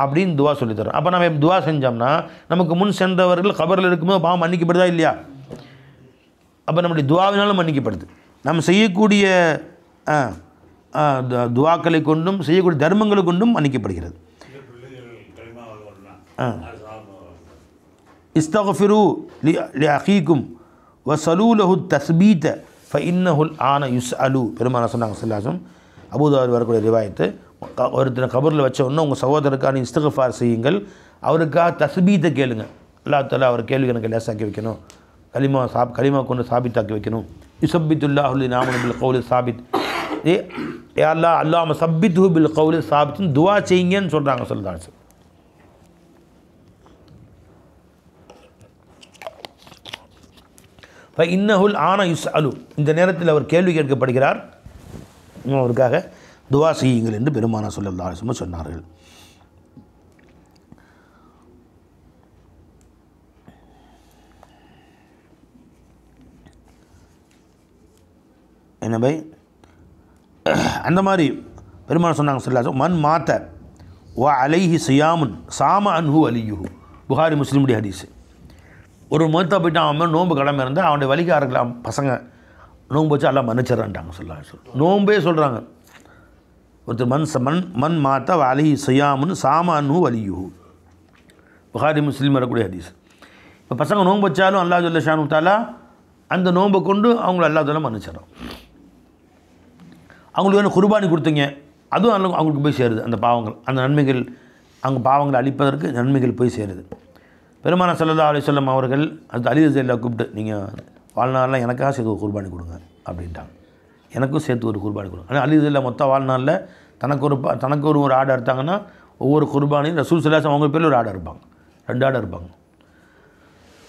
அப்படின்னு துவா சொல்லித்தரோம். அப்போ நம்ம துவா செஞ்சோம்னா நமக்கு முன் சென்றவர்கள் கபரில் இருக்கும்போது பாவம் மன்னிக்கப்படுதா இல்லையா? அப்போ நம்முடைய துவாவினாலும் மன்னிக்கப்படுது. நம்ம செய்யக்கூடிய துவாக்களை கொண்டும் செய்யக்கூடிய தர்மங்களை கொண்டும் மன்னிக்கப்படுகிறது. இஸ்தக்ஃபிரு லி அகீக்கும் வஸலூ லஹு தஸ்பீத ஃபஇன்னஹுல் ஆன யுஸ்அலு. பெருமானார் சொன்னாங்க ஸல்லல்லாஹு அபூதாவுத் வரக்கூடிய ரிவாயத்து, ஒருத்தர் கபரில் வச்ச உடனே உங்கள் சகோதரருக்கான இஸ்திக்ஃபார் செய்யுங்கள், அவருக்காக தஸ்பீத்தை கேளுங்க. அல்லாஹ் தஆலா அவர் கேள்வி எனக்கு லேசாக்கி வைக்கணும், கலிமா கொண்டு சாபித்தாக்கி வைக்கணும். யுஸப்பித்துல்லாஹு லில் ஆமனு பில் கௌலி சாபித். யா அல்லாஹ் அல்லாஹும்ம ஸப்பித்ஹு பில் கௌலி சாபித்னு துஆ செய்யுங்கன்னு சொல்கிறாங்க ஸல்லல்லாஹு அலைஹி வஸல்லம். இன்னஹுல் ஆன யுஸ்அலு, இந்த நேரத்தில் அவர் கேள்வி கேட்கப்படுகிறார், அவருக்காக துவா செய்யுங்கள் என்று பெருமானார் ஸல்லல்லாஹு அலைஹி வஸல்லம் சொன்னார்கள். என்ன பை அந்த மாதிரி பெருமானார் சொன்னாங்க ஸல்லல்லாஹு அலைஹி வஸல்லம், மன் மாத்த வ அலைஹி சியாமுன் சாம அன்ஹு அலியுஹு. புகாரி முஸ்லிமுடைய ஹதீஸ். ஒரு மொத்தா போய்ட்டு அவன் நோன்பு கடமை இருந்தால் அவனுடைய வலிக்காரர்கள் பசங்க நோன்பு வச்சு எல்லாம் மன்னிச்சிடறான்ட்டாங்க ஸல்லல்லாஹு அலைஹி வஸல்லம். நோன்பே சொல்கிறாங்க. ஒருத்தர் மன் மாத்த வ அலைஹி சியாமுன் சாம அன்ஹு அலியுஹு. புகாரி முஸ்லிம் வரக்கூடிய ஹதீஸ். இப்போ பசங்க நோன்பு வச்சாலும் அல்லாஹ் ஜல்ல ஷானு தஆலா அந்த நோன்பை கொண்டு அவங்கள அல்லாஹ் தஆலா மன்னிச்சிடறான். அவங்களுக்கு வேணும் குர்பானி கொடுத்தீங்க, அதுவும் அவங்களுக்கு போய் சேருது. அந்த பாவங்கள், அந்த நன்மைகள், அவங்க பாவங்களை அழிப்பதற்கு நன்மைகள் போய் சேருது. பெருமானார் ஸல்லல்லாஹு அலைஹி வஸல்லம் அவர்கள் அந்த அலி ரலியல்லாஹு கூப்பிட்டு, நீங்கள் வாழ்நாளில் எனக்காக சேர்த்து ஒரு குர்பானி கொடுங்க அப்படின்ட்டாங்க. எனக்கும் சேர்த்து ஒரு குர்பானி கொடுங்க. ஆனால் அலி ரலியல்லாஹு மொத்த வாழ்நாளில் தனக்கு ஒரு ஆடை எடுத்தாங்கன்னா ஒவ்வொரு குர்பானியும் ரசூல் ஸல்லல்லாஹு அலைஹி வஸல்லம் அவங்க பேரில் ஒரு ஆடை இருப்பாங்க, 2 ஆடை இருப்பாங்க.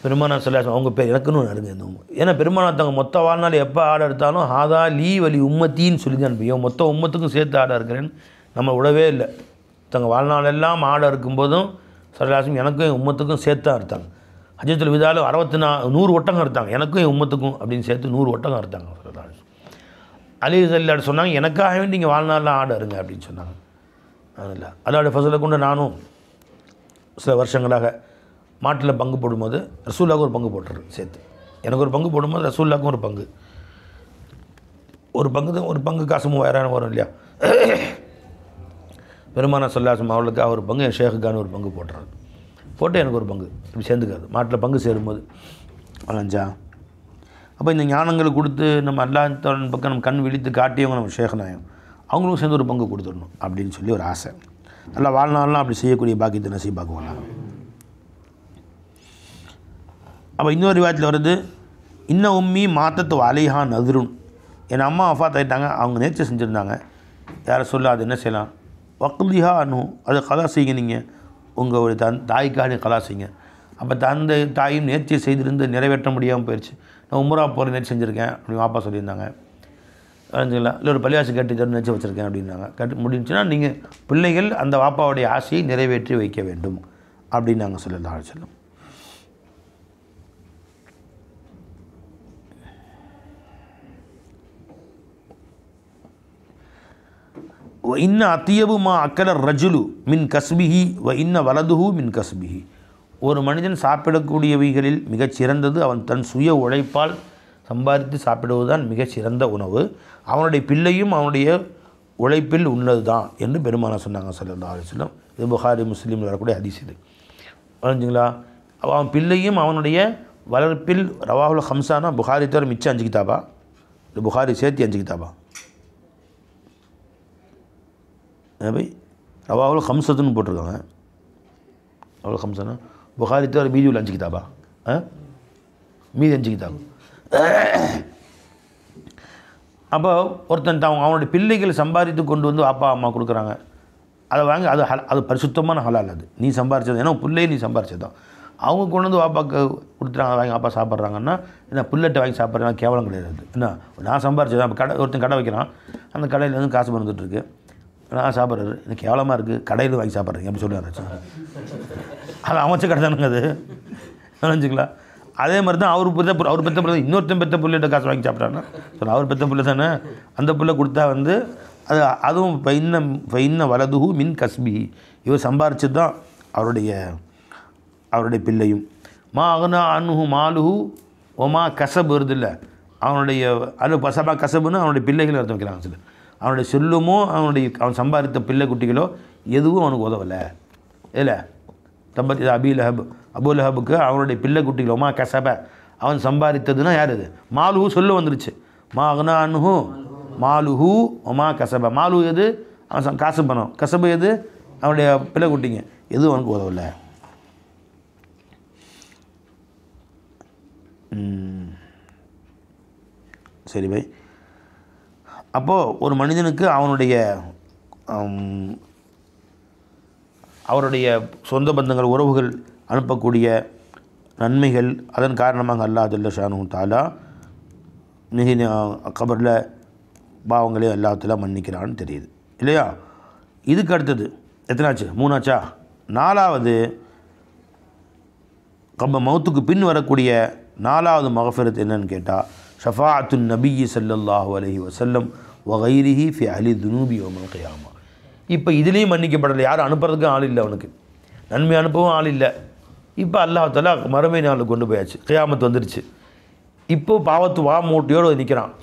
பெருமானார் ஸல்லல்லாஹு அலைஹி வஸல்லம் அவங்க பேர் எனக்குன்னு இருங்க இந்த ஏன்னா பெருமானார் தங்க மொத்த வாழ்நாள் எப்போ ஆடை எடுத்தாலும் ஹாதா லீ வலி உம்மத்தின்னு சொல்லி தான் அனுப்பியும். மொத்த உம்மத்துக்கும் சேர்த்து ஆடை இருக்கிறேன்னு நம்ம விடவே இல்லை. தங்க வாழ்நாளெல்லாம் ஆடை இருக்கும்போதும் ஸல்லல்லாஹு அலைஹி வஸல்லம் எனக்கும் என் உம்மத்துக்கும் சேர்த்து தான் எடுத்தாங்க. ஹஜ்ஜத்துல் விதால 100 ஒட்டகம் எடுத்தாங்க, எனக்கும் என் உம்மத்துக்கும் அப்படின்னு சேர்த்து 100 ஒட்டகம் எடுத்தாங்க ஸல்லல்லாஹு அலைஹி வஸல்லம். அலி ரலியல்லாஹு சொன்னாங்க, எனக்காக வேண்டி நீங்கள் வாழ்நாளில் ஆடை இருங்க அப்படின்னு சொன்னாங்க. அதில் அல்லாஹ்வுடைய ஃபஸலை கொண்டு நானும் சில வருஷங்களாக மாட்டில் பங்கு போடும்போது ரசூலுல்லாஹ்வுக்கு ஒரு பங்கு போட்டுறது சேர்த்து. எனக்கு ஒரு பங்கு போடும்போது ரசூலுல்லாஹ்வுக்கும் ஒரு பங்கு காசு 3000 வரும் இல்லையா. பெருமானார் ஸல்லல்லாஹு அலைஹி வஸல்லம் அவர்களுக்கு ஒரு பங்கு, என் ஷேக்குக்கான ஒரு பங்கு போட்டுறது, போட்டு எனக்கு ஒரு பங்கு இப்படி சேர்ந்துக்காது. மாட்டில் பங்கு சேரும்போது அலைஞ்சா அப்போ இந்த ஞானங்களை கொடுத்து நம்ம அல்லாஹ் பக்கம் நம்ம கண் விழித்து காட்டியவங்க நம்ம ஷேഖനാயும் அவங்களுக்கும் சேர்ந்து ஒரு பங்கு கொடுத்துடணும் அப்படின்னு சொல்லி ஒரு ஆசை. நல்லா வாழ்நாள்லாம் அப்படி செய்யக்கூடிய பாக்கியத்தை நசீபாக்குவாங்க. அப்போ இன்னொரு ரிவாயத்தில் வருது, இன்ன உம்மி மாத்தத்து அலைஹா நதுருன். என் அம்மா வஃபாத் ஆகிட்டாங்க, அவங்க நேர்ச்சி செஞ்சுருந்தாங்க. யாரை சொல்ல அது என்ன செய்யலாம், வக்லிஹா அனு, அதை கலா செய்யுங்க, நீங்கள் உங்களுடைய தாய்க்காக கலா செய்யுங்க. அப்போ தந்தை தாயும் நேர்ச்சியை செய்திருந்து நிறைவேற்ற முடியாமல் போயிடுச்சு. நான் உம்ரா போகிற நேர்ச்சி செஞ்சுருக்கேன் அப்படின்னு வாப்பா சொல்லியிருந்தாங்க. வரைஞ்சிங்களா, இல்லை ஒரு பள்ளிவாசி கட்டி தர நினச்சி வச்சுருக்கேன் அப்படின்னாங்க. கட்டி முடிஞ்சுன்னா நீங்கள் பிள்ளைகள் அந்த வாப்பாவுடைய ஆசையை நிறைவேற்றி வைக்க வேண்டும் அப்படின்னு நாங்கள் ஸல்லல்லாஹு அலைஹி வஸல்லம். வ இன்ன அத்தியபு மா அக்கல ரஜுலு மின் கஸ்பிஹி வ இன்ன வலதுஹு மின் கஸ்பிஹி. ஒரு மனிதன் சாப்பிடக்கூடியவைகளில் மிகச்சிறந்தது அவன் தன் சுய உழைப்பால் சம்பாதித்து சாப்பிடுவதுதான் மிகச்சிறந்த உணவு. அவனுடைய பிள்ளையும் அவனுடைய உழைப்பில் உள்ளது தான் என்று பெருமானார் சொன்னாங்க ஸல்லல்லாஹு அலைஹி வஸல்லம். இது புகாரி முஸ்லீமில் வரக்கூடிய ஹதீஸ். இது வரைஞ்சிங்களா. அவன் பிள்ளையும் அவனுடைய வளர்ப்பில் ரவாஹுல் ஹம்சானா புகாரி தவிர மிச்சம் 5 கிதாபா, இல்லை புகாரி சேர்த்து 5 கிதாபா பை ரவாஹுல் ஹம்சத்துன்னு போட்டிருக்காங்க. அவ்வளோ ஹம்சானா புகாரி தவிர மீதி உள்ள 5 கிதாபா, மீதி 5 கிதாபு. அப்போ ஒருத்தன் அவனுடைய பிள்ளைகள் சம்பாதித்து கொண்டு வந்து அப்பா அம்மா கொடுக்குறாங்க, அதை வாங்கி அது பரிசுத்தமான ஹலால். அது நீ சம்பாரிச்சது, ஏன்னா பிள்ளையை நீ சம்பாரிச்சது தான். அவங்க கொண்டு வந்து வாப்பாவுக்கு கொடுத்துறாங்க, வாங்கி அப்பா சாப்பிட்றாங்கன்னா என்ன பிள்ளைகிட்ட வாங்கி சாப்பிட்றாங்க, கேவலம் கிடையாது. என்ன நான் சம்பாரிச்சது தான். இப்போ ஒருத்தன் கடை வைக்கிறான், அந்த கடையில் வந்து காசு வந்துட்டுருக்கு, நான் சாப்பிட்றாரு, எனக்கு கேவலமாக இருக்குது, கடையில் வாங்கி சாப்பிட்றீங்க அப்படி சொல்லுவார். அது அமைச்ச கடை தானுங்க அது, நினச்சிங்களா. அதே மாதிரி தான் அவர் பெற்ற பிள்ளை இன்னொருத்தன் பெற்ற பிள்ளைகிட்ட காசு வாங்கி சாப்பிட்றாங்கன்னா சொன்னால் அவர் பெற்ற பிள்ளை தானே, அந்த பிள்ளை கொடுத்தா வந்து அதுவும் இன்ன வலதுஹு மின் கஸ்பிஹி, இவர் சம்பாரிச்சது தான் அவருடைய பிள்ளையும். மா அகனா அன்ஹு மாலுஹு ஒமா கசபு வருது இல்லை, அவனுடைய அது பசபா கசபுன்னு அவனுடைய பிள்ளைகள் அர்த்தம் வைக்கிறாங்க சில. அவனுடைய செல்லுமோ அவன் சம்பாதித்த பிள்ளை குட்டிகளோ எதுவும் அவனுக்கு உதவலை. இல்லை தம்பத் அபு லஹபுக்கு அவனுடைய பிள்ளை குட்டிகள் ஒமா கசப அவன் சம்பாதித்ததுன்னா யார் இது? மாலுஹு சொல்லு வந்துருச்சு. மா அக்னா அன்ஹு மாலுஹு ஒமா கசப. மாலு எது? அவன் காசு பணம். கசபு எது? அவனுடைய பிள்ளை குட்டிங்க. எதுவும் அவனுக்கு உதவலை. சரி பை. அப்போது ஒரு மனிதனுக்கு அவருடைய சொந்த பந்தங்கள் உறவுகள் அனுப்பக்கூடிய நன்மைகள், அதன் காரணமாக அல்லாஹ் ஜல்ல ஷானஹு தஆலா மிக கபரில் பாவங்களே அல்லாஹ் மன்னிக்கிறான்னு தெரியுது இல்லையா? இதுக்கு அடுத்தது எத்தனாச்சு? 3 ஆச்சா? 4வது மௌத்துக்கு பின் வரக்கூடிய 4வது மகஃபிரத் என்னன்னு கேட்டால் ஷஃபாஅத்துன் நபியி ஸல்லல்லாஹு அலைஹி வஸல்லம் வ கைரிஹி ஃபி அஹ்லி துனூபி யௌமல் கியாமா. இப்போ இதுலேயும் மன்னிக்கப்படலை. யாரும் அனுப்புறதுக்கும் ஆள் இல்லை, அவனுக்கு நன்மை அனுப்பவும் ஆள் இல்லை. இப்போ அல்லாஹ் தஆலா மறுமை நாளுக்கு கொண்டு போயாச்சு, கியாமத்து வந்துடுச்சு. இப்போது பாவத்து மூட்டையோடு நிற்கிறான்,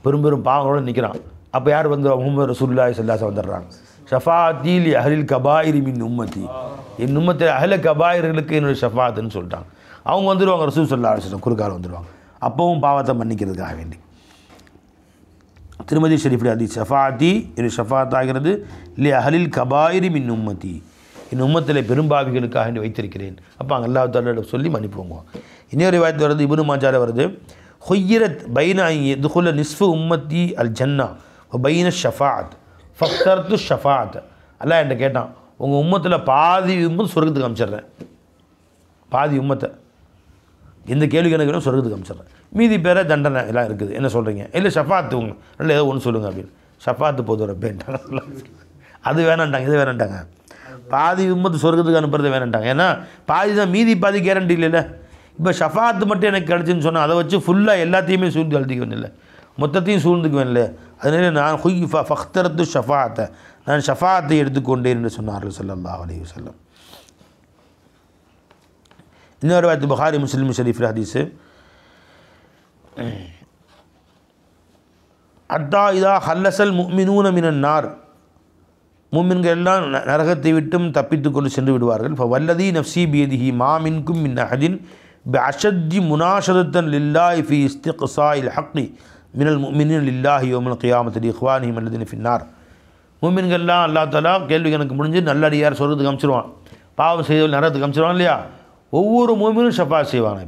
பெரும் பாவங்களோடு நிற்கிறான். அப்போ யார் வந்து முஹம்மது ரசூலுல்லாஹி ஸல்லல்லாஹு அலைஹி வஸல்லம் வந்துடுறாங்க. ஷஃபாஅத்தி லி அஹ்லில் கபாயிரி மின் உம்மத்தி, என் உம்மத்தில் அஹ்ல கபாயிர்களுக்கு என்னுடைய ஷஃபாத்துன்னு சொல்லிட்டாங்க. அவங்க வந்துடுவாங்க, ரசூல் ஸல்லல்லாஹு அலைஹி வஸல்லம் குறுக்கால வந்துடுவாங்க. அப்பவும் பாவத்தை மன்னிக்கிறதுக்காக வேண்டி. திருமதி ஷரீஃபில் ஹதீஸ் ஷஃபாஅத்தி என்னுடைய ஷஃபாத் ஆகிறது லி அஹ்லில் கபாயிரி மின் உம்மத்தி, என் உம்மத்தில் பெரும்பாவிகளுக்காக வேண்டி வைத்திருக்கிறேன். அப்போ அங்கே அல்லாஹ் தஆலா சொல்லி மன்னிப்புவோங்க. இன்னொரு வாய்த்து வருது, இப்னு மாஜால வருது, ஹுய்யிரத் பைன துகுல நிஸ்ஃபு உம்மத்தி அல் ஜன்னா பைன ஷஃபாத் ஃபக்தர்த்து ஷஃபாத். அல்லாஹ் என்கிட்ட கேட்டான், உங்கள் உம்மத்தில் பாதி உம்மத்து சொர்க்கத்துக்கு அனுப்பிச்சிட்றேன், பாதி உம்மத்தை இந்த கேள்வி கணக்கு சொர்க்கத்துக்கு அனுப்பிச்சிட்றேன், மீதி பேரை தண்டனை எல்லாம் இருக்குது, என்ன சொல்கிறீங்க? இல்லை ஷஃபாத்து உங்க இல்லை ஏதோ ஒன்று சொல்லுங்கள் அப்படின்னு. ஷஃபாத்து போது ரப்பேன்ட்டாங்க. அது வேணான்ட்டாங்க, இது வேணான்ட்டாங்க. பாதி உம்மத்து சொர்க்கத்துக்கு அனுப்புறது வேணான்ட்டாங்க. ஏன்னா பாதி தான், மீதி பாதி கேரண்டி இல்லைல்ல. இப்போ ஷஃபாத்து மட்டும் எனக்கு கிடச்சின்னு சொன்னால் அதை வச்சு ஃபுல்லாக எல்லாத்தையுமே சூழ்ந்து அழுத்திக்குவேன் இல்லை, மொத்தத்தையும் சூழ்ந்துக்குவேன் இல்லை. அதனால நான் ஃபக்தரத்து ஷஃபாத்தை, நான் ஷஃபாத்தை எடுத்துக்கொண்டேன் என்று சொன்னார்கள் ஸல்லல்லாஹு அலைஹி வஸல்லம். இன்னொரு வாய்த்து புகாரி முஸ்லிம் ஷரீஃபில் ஹதீஸு அத்தா இதா ஹல்லசல் முஃமினூன மினன் நார், மூமின்கள் எல்லாம் நரகத்தை விட்டும் தப்பித்து கொண்டு சென்று விடுவார்கள். இப்போ வல்லதி நஃப்சி பியதிஹி மா மின்கும் மின் அஹதின் பிஅஷத்தி முனாஷதத்தன் லில்லாஹி ஃபி இஸ்திக்ஸாஇல் ஹக்கி மினல் முஃமினீன லில்லாஹி யௌமல் கியாமத்தி இஹ்வானிஹிம் அல்லதீன ஃபின்னார். மூமின்கள்லாம் அல்லாஹ் தஆலா கேள்வி கணக்கு முடிஞ்சு நல்லடியார் சொர்க்கத்துக்கு அனுப்பிச்சிடுவான், பாவம் செய்தவர்கள் நரகத்துக்கு அனுப்பிச்சிடுவான் இல்லையா? ஒவ்வொரு மூமினும் ஷஃபாத் செய்வாங்க.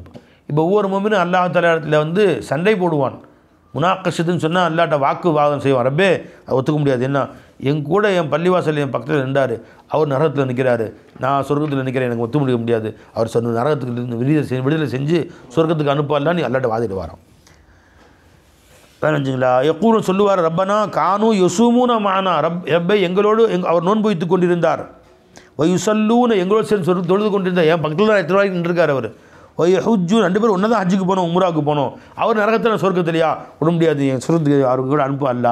இப்போ ஒவ்வொரு மூமினும் அல்லாஹ் தஆலா இடத்துல வந்து சண்டை போடுவான். முனாக்கஷத்துன்னு சொன்னால் அல்லாட்ட வாக்குவாதம் செய்வான். ரப்பே ஒத்துக்க முடியாது, என்ன என் கூட என் பள்ளிவாசல் என் பக்கத்தில் நின்றார், அவர் நரகத்தில் நிற்கிறாரு, நான் சொர்க்கத்தில் நிற்கிறேன், எனக்கு ஒத்து முடிய முடியாது, அவர் சொன்ன நரகத்துக்கு விடுதலை செஞ்சு சொர்க்கத்துக்கு அனுப்பலான்னு அல்லாட்ட வாதிட்டு வரோம். வேணுங்களா? எப்பூரும் சொல்லுவார், ரப்பனா கானு யசூமுன மானா, ரப்பை எங்களோடு அவர் நோன்பு வைத்துக் கொண்டிருந்தார், வயுசல்லூன எங்களோடு சேர்ந்து தொழுது கொண்டிருந்தார், என் பக்கத்தில் தான் எத்தனை ரூபாய்க்கு நின்றுருக்கார் அவர். ஹுஜ்ஜு 2 பேரும் ஒன்றா தான் ஹஜ்ஜுக்கு போனோம், உம்ராவுக்கு போனோம், அவர் நரகத்தில் சொர்க்கத்திலையா விட முடியாது, என் சொர்க்கத்துக்கு அவருக்கு கூட அனுப்ப அல்ல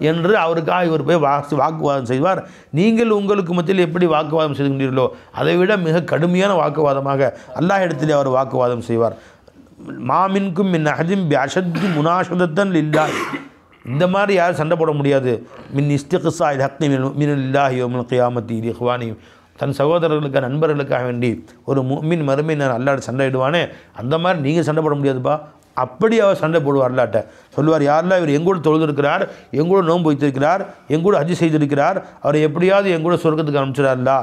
என்று அவருக்காக இவர் போய் வாக்குவாதம் செய்வார். நீங்கள் உங்களுக்கு மத்தியில் எப்படி வாக்குவாதம் செய்கின்றீர்களோ அதை விட மிக கடுமையான வாக்குவாதமாக அல்லாஹ் இடத்திலே அவர் வாக்குவாதம் செய்வார். மாமின்கும் மின் அஹதின் பிஅஷத்தி முனாஷதத்தன் லில்லாஹ், இந்த மாதிரி யாரும் சண்டை போட முடியாது. மின் இஸ்திக்ஸாஇல் ஹக்கி மினல்லாஹி யௌமல் கியாமத்தி இஹ்வானிஹிம், தன் சகோதரர்களுக்கு நண்பர்களுக்காக வேண்டி ஒரு முஃமின் மறுமையினர் அல்லாஹ் சண்டையிடுவானே, அந்த மாதிரி நீங்கள் சண்டை போட முடியாதுப்பா. அப்படி அவர் சண்டை போடுவார். அல்லாட்ட சொல்லுவார், யாரெல்லாம் இவர் எங்கூட தொழுதிருக்கிறார், எங்கூட நோன்பு வைத்திருக்கிறார், எங்கூட ஹஜ் செய்திருக்கிறார், அவரை எப்படியாவது எங்கூட சொர்க்கத்துக்கு அனுப்பிச்சிடார்லா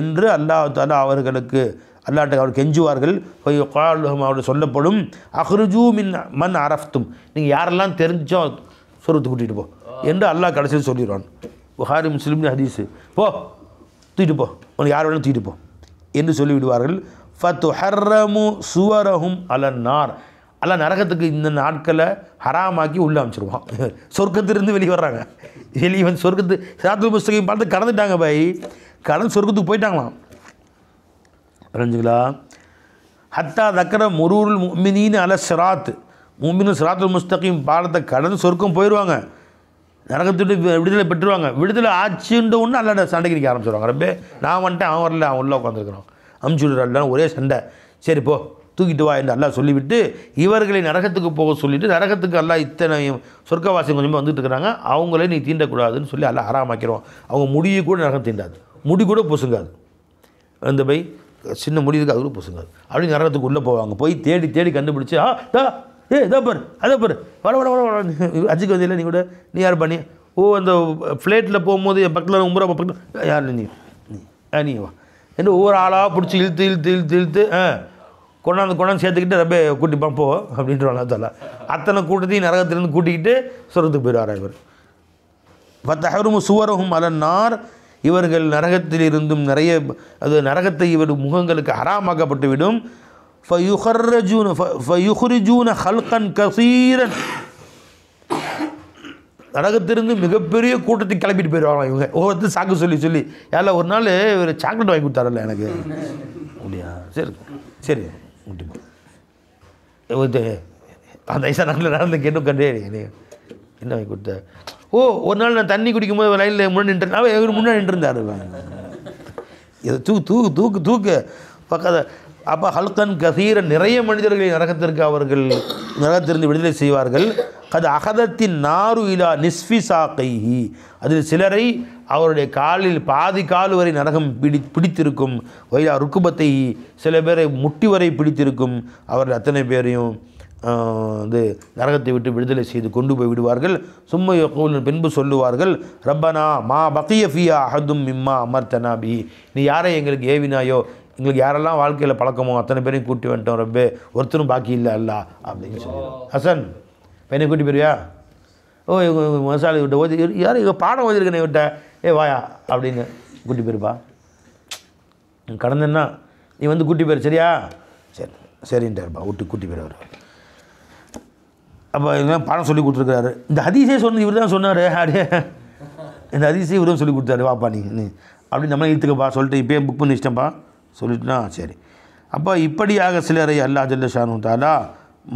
என்று அல்லாஹ் தஆலா அவர்களுக்கு அல்லாட்ட அவர் கெஞ்சுவார்கள். அவர்கள் சொல்லப்படும் அஹ்ருஜூ மின் மன் அரஃப்தும், நீங்கள் யாரெல்லாம் தெரிஞ்சோ சொர்க்கத்துக்கு கூட்டிகிட்டு போ என்று அல்லாஹ் கடைசியில் சொல்லிடுவான். புகாரி முஸ்லிம் ஹதீஸு, போ தூக்கிட்டு போ, உனக்கு யார் வேணும் தூக்கிட்டு போ என்று சொல்லிவிடுவார்கள். ஃபத்துஹர்ரமு சுவரஹும் அலன்னார், அல்ல நரகத்துக்கு இந்த நாட்களை ஹராமாக்கி உள்ளே அமைச்சிருவான். சொர்க்கத்திலிருந்து வெளியே வர்றாங்க, வெளியே வந்து சொர்க்கத்து சிராத்துல் முஸ்தகீம் பார்த்து கடந்துட்டாங்க, பாய் கடந்து சொர்க்கத்துக்கு போயிட்டாங்களாம். புரிஞ்சுங்களா? ஹத்தா தக்கர முரூருல் முஃமினீன அல சிராத், முஃமினு சிராத்துல் முஸ்தகீம் பாலத்தை கடந்து சொர்க்கம் போயிடுவாங்க, நரகத்துட்டு விடுதலை பெற்றுருவாங்க. விடுதலை ஆச்சுன்ற ஒன்று அல்லாட சண்டைக்கு நிற்க ஆரம்பிச்சிடுவாங்க. ரப்பே நான் வந்துட்டேன், அவன் வரல, அவன் உள்ளே உட்காந்துருக்குறான், அமுச்சு விடுறான், ஒரே சண்டை. சரி போ தூக்கிட்டு வா என்று அல்லாஹ் சொல்லிவிட்டு இவர்களை நரகத்துக்கு போக சொல்லிவிட்டு நரகத்துக்கு அல்லாஹ் இத்தனை சொர்க்கவாசி கொஞ்சமாக வந்துட்டு இருக்கிறாங்க, அவங்களே நீ தீண்டக்கூடாதுன்னு சொல்லி அல்லாஹ் ஹராமாக்கிறோம். அவங்க முடியை கூட நரகம் தீண்டாது, முடி கூட பொசுங்காது. அந்த பை சின்ன முடிவுக்கு அது கூட பொசுங்காது. அப்படி நரகத்துக்கு உள்ளே போவாங்க. போய் தேடி தேடி கண்டுபிடிச்சி இதோ பாரு அதை பாரு வர வர வர அஜிக்கு வந்தில்லை நீ கூட நீ யார் பண்ணி அந்த ஃப்ளைட்டில் போகும்போது பக்கத்தில் உம்பரா பக்கத்தில் யார் நீ நீ வா என்று ஒவ்வொரு ஆளாக பிடிச்சி இழுத்து இழுத்து இழுத்து இழுத்து கொண்டாந்து சேர்த்துக்கிட்டு ரொம்ப கூட்டிப்பான் போ அப்படின்றவாங்க. அதெல்லாம் அத்தனை கூட்டத்தையும் நரகத்திலேருந்து கூட்டிக்கிட்டு சொர்க்கத்துக்கு போயிடுவாரா இவர். ஃபத்தஹருமு சுவரஹும் அலன்னார், இவர்கள் நரகத்தில் இருந்தும் நிறைய நரகத்தை இவர் முகங்களுக்கு ஹராமாக்கப்பட்டுவிடும். ஃபயுஹ்ரிஜூன ஹல்கன் கஸீரன், நரகத்திலிருந்து மிகப்பெரிய கூட்டத்தை கிளப்பிட்டு போயிடுவாங்க இவங்க. ஒவ்வொருத்தர் சாக்கு சொல்லி சொல்லி யாரில் ஒரு நாள் இவர் சாக்லேட் வாங்கி கொடுத்தாரல்ல எனக்கு அப்படியா, சரி சரி அந்த ஐசா நாட்டில் நடந்து கேட்டும் கண்டே என்ன வாங்கி கொடுத்த. ஒரு நாள் நான் தண்ணி குடிக்கும்போது லைனில் முன்னாடி நின்று இவர் முன்னாடி நின்றுருந்தார். இதை தூக்கு பக்கத்தை அப்போ ஹல்கன் கசீரன், நிறைய மனிதர்களை நரகத்திற்கு அவர்கள் நரகத்திலிருந்து விடுதலை செய்வார்கள். அது அகதத்தின் நாரு இலா நிஸ்ஃபி சாக்கைஹி, அதில் சிலரை அவருடைய காலில் பாதி கால் வரை நரகம் பிடித்திருக்கும். வைலா ருக்குபத்தை, சில பேரை முட்டி வரை பிடித்திருக்கும். அவர்கள் அத்தனை பேரையும் நரகத்தை விட்டு விடுதலை செய்து கொண்டு போய் விடுவார்கள். சும்மா யகூலுன், பின்பு சொல்லுவார்கள், ரப்பனா மா பக்கிய ஃபியா அஹதும் மிம்மா அமர்த்தனா பி, நீ யாரை எங்களுக்கு ஏவினாயோ, எங்களுக்கு யாரெல்லாம் வாழ்க்கையில் பழக்கமோ அத்தனை பேரையும் கூட்டி வந்துட்டோம் ரப்பே, ஒருத்தரும் பாக்கி இல்லை அல்லா அப்படின்னு சொல்லி. ஹசன் பையனை கூட்டி போயிருவியா? மசாலா விட்ட ஓதி யார் இவங்க பாடம் ஓதிருக்கேன் விட்ட வாயா அப்படின்னு கூட்டி போயிருப்பா. கடந்தேன்னா நீ வந்து கூட்டி போயிரு சரியா, சரி சரின்ட்டாருப்பா, விட்டு கூட்டி போயிரு. அப்போ இதெல்லாம் பாடம் சொல்லி கொடுத்துருக்காரு. இந்த ஹதீஸே சொன்னது இவர் தான் சொன்னார். அப்படியே இந்த ஹதீஸே இவரும் சொல்லி கொடுத்தாரு. வாப்பா நீ அப்படி நம்மளே இழுத்துக்கப்பா சொல்லிட்டு இப்போயே புக் பண்ணி வச்சிட்டேன்ப்பா சொல்லிட்டுனா சரி. அப்போ இப்படியாக சிலரை அல்லாஹ் ஜல்ல ஷானு தஆலா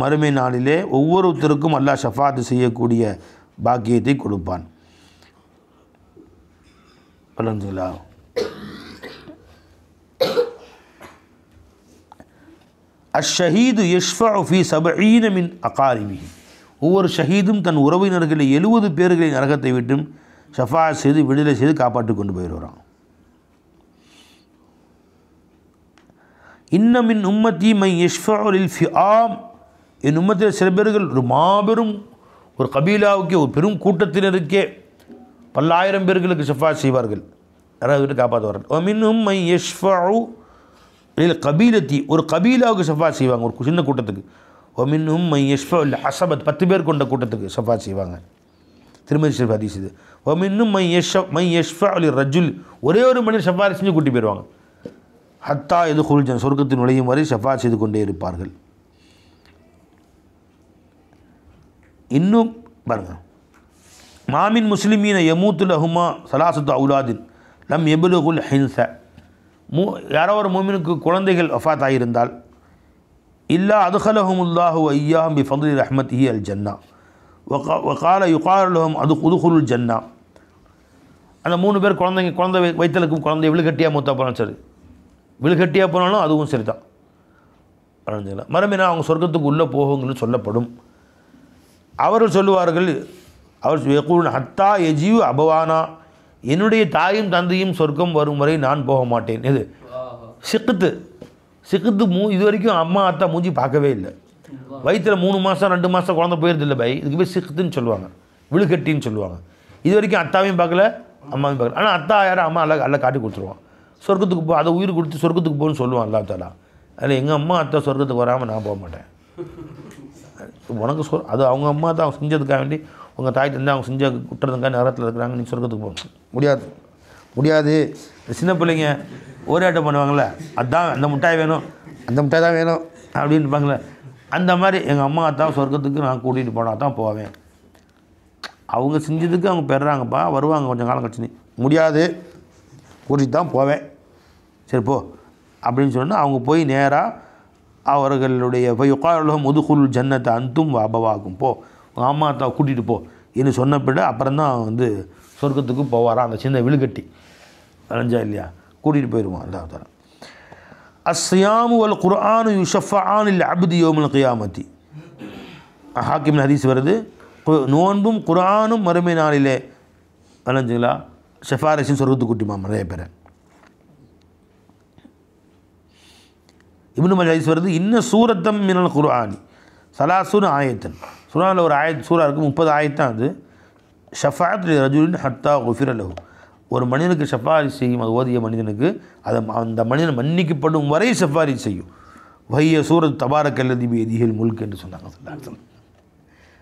மறுமை நாளிலே ஒவ்வொருத்தருக்கும் அல்லாஹ் ஷஃபாத்து செய்யக்கூடிய பாக்கியத்தை கொடுப்பான். அல்ஹம்துலில்லாஹ். அஷ்ஷஹீது யஷ்ஃபஉ ஃபீ 70 மின் அகாரிபிஹி, ஒவ்வொரு ஷஹீதும் தன் உறவினர்களை 70 பேர்களை நரகத்தை விட்டும் ஷஃபாஅத் செய்து விடுதலை செய்து காப்பாற்றி கொண்டு போயிடுவான். இன்னமின் உம்மத்தி மை யஷ்ஃபஉ லில் ஃபிஆம், என் உம்மத்தில் சில பேர்கள் ஒரு மாபெரும் ஒரு கபீலாவுக்கே ஒரு பெரும் கூட்டத்தினருக்கே பல்லாயிரம் பேர்களுக்கு ஷஃபாஅத் செய்வார்கள், நரகத்தை விட்டு காப்பாற்றுவார்கள். மின்ஹும் மை யஷ்ஃபஉ லில் கபீலத்தி, ஒரு கபீலாவுக்கு ஷஃபாஅத் செய்வாங்க ஒரு சின்ன கூட்டத்துக்கு. மின்ஹும் மை யஷ்ஃபஉ லில் ஹஸபத், 10 பேர் கொண்ட கூட்டத்துக்கு ஷஃபாஅத் செய்வாங்க. திருமதி ஷரீஃப் ஹதீஸ் இது. மின்ஹும் மை யஷ்ஃபஉ லிர் ரஜுல், ஒரே ஒரு மனிதர் ஷஃபாஅத் செஞ்சு கூட்டி போயிடுவாங்க. ஹத்தா யதுகுல் ஜன்னah, சொர்க்கத்தின் நுழையும் வரை ஷஃபாஅத் செய்து கொண்டே இருப்பார்கள். இன்னும் பாருங்கள், மாமின் முஸ்லிமீன யமூத்து லஹுமா சலாசத்து அவுலாதின் லம் யபுலுகுல் ஹின்ஸ, யாரோ ஒரு மூமினுக்கு குழந்தைகள் வஃபாத் ஆகியிருந்தால் இல்லா அதுஹலஹுமுல்லாஹு ஐயாஹும் பி ஃபضل ரஹ்மத்திஹி அல் ஜன்னா வகால யுகால் லஹும் உதுகுலுல் ஜன்னா. அந்த 3 பேர் குழந்தை வைத்தலுக்கும் குழந்தை விழுகட்டியாக மூத்தா போனாலும் சரி, விழுகட்டியாக போனாலும் அதுவும் சரி தான். மறுமையினா அவங்க சொர்க்கத்துக்கு உள்ளே போகுங்கன்னு சொல்லப்படும். அவர்கள் சொல்லுவார்கள், அவர் யகூலுன் ஹத்தா யஜியு அபவானா, என்னுடைய தாயும் தந்தையும் சொர்க்கம் வரும் வரை நான் போக மாட்டேன். இது சிக்குத்து இது வரைக்கும் அம்மா அத்தா மூஞ்சி பார்க்கவே இல்லை. வயிற்றில் 3 மாதம் 2 மாதம் குழந்தை போயிருது இல்லை பை, இதுக்கு போய் சிக்குத்துன்னு சொல்லுவாங்க, விழுகட்டின்னு சொல்லுவாங்க. இது வரைக்கும் அத்தாவையும் பார்க்கல அம்மாவையும் பார்க்கல. ஆனால் அத்தா யாரும் அம்மா அல்ல காட்டி கொடுத்துருவான். சொர்க்கத்துக்கு போ, அதை உயிர் கொடுத்து சொர்க்கத்துக்கு போகணும்னு சொல்லுவான் அல்லாஹ் தஆலா. அதில் எங்கள் அம்மா அத்தா சொர்க்கத்துக்கு வராமல் நான் போக மாட்டேன். உனக்கு அது அவங்க அம்மா தான் அவங்க செஞ்சதுக்காக வேண்டி, உங்கள் தாய் தந்து அவங்க செஞ்ச குட்டுறதுக்காக நேரத்தில் இருக்கிறாங்க, நீ சொர்க்கத்துக்கு போகணும் முடியாது. சின்ன பிள்ளைங்க ஓரியாட்டம் பண்ணுவாங்களே, அதுதான் அந்த மிட்டாய் வேணும், அந்த மிட்டாய் தான் வேணும் அப்படின்னு இருப்பாங்களே, அந்த மாதிரி எங்கள் அம்மா அத்தான் சொர்க்கத்துக்கு நான் கூட்டிகிட்டு போனால் தான் போவேன். அவங்க செஞ்சதுக்கு அவங்க பெறுறாங்கப்பா, வருவாங்க கொஞ்சம் காலம் கழிச்சு, முடியாது கூட்டிகிட்டு தான் போவேன், சரி போ அப்படின்னு சொன்னால் அவங்க போய் நேராக அவர்களுடைய யுகாலுஹும் உதுகுல் ஜன்னத்தை அந்தும் அபவாகும், போ உங்கள் அம்மா அத்தாவை கூட்டிகிட்டு போ என்று சொன்னப்பட அப்புறம்தான் சொர்க்கத்துக்கு போவாராம். அந்த சின்ன விழுகட்டி அலைஞ்சா இல்லையா, கூட்டிகிட்டு போயிடுவோம் அல்லாஹ் தஆலா. அஸ்ஸியாமு வல் குர்ஆனு யுஷஃபஆன் லில் அப்தி யௌமல் கியாமத்தி. ஹாக்கிம் ஹதீஸ் வருது, நோன்பும் குர்ஆனும் மறுமை நாளிலே வளைஞ்சுங்களா ஷஃபாரிசின் சொர்க்கத்துக்கு கூட்டிமா நிறைய பேர். இப்னு மஜா ஹதீஸ் வருது, இன்ன சூரத்தம் மினல் குர்ஆனி சலாசூன் ஆயத்தன். குர்ஆனில் ஒரு ஆயத் சூரா இருக்குது, 30 ஆயத்தான். அது ஷஃபாத் ரஜுலின் ஹத்தா குஃபிர லஹு, ஒரு மனிதனுக்கு ஷஃபாரி செய்யும், அது ஓதிய மனிதனுக்கு அதை அந்த மனிதன் மன்னிக்கப்படும் வரை ஷஃபாரி செய்யும். வைய சூரத் தபாரக் அல்லதி பியதிஹில் முல்க் என்று சொன்னாங்க.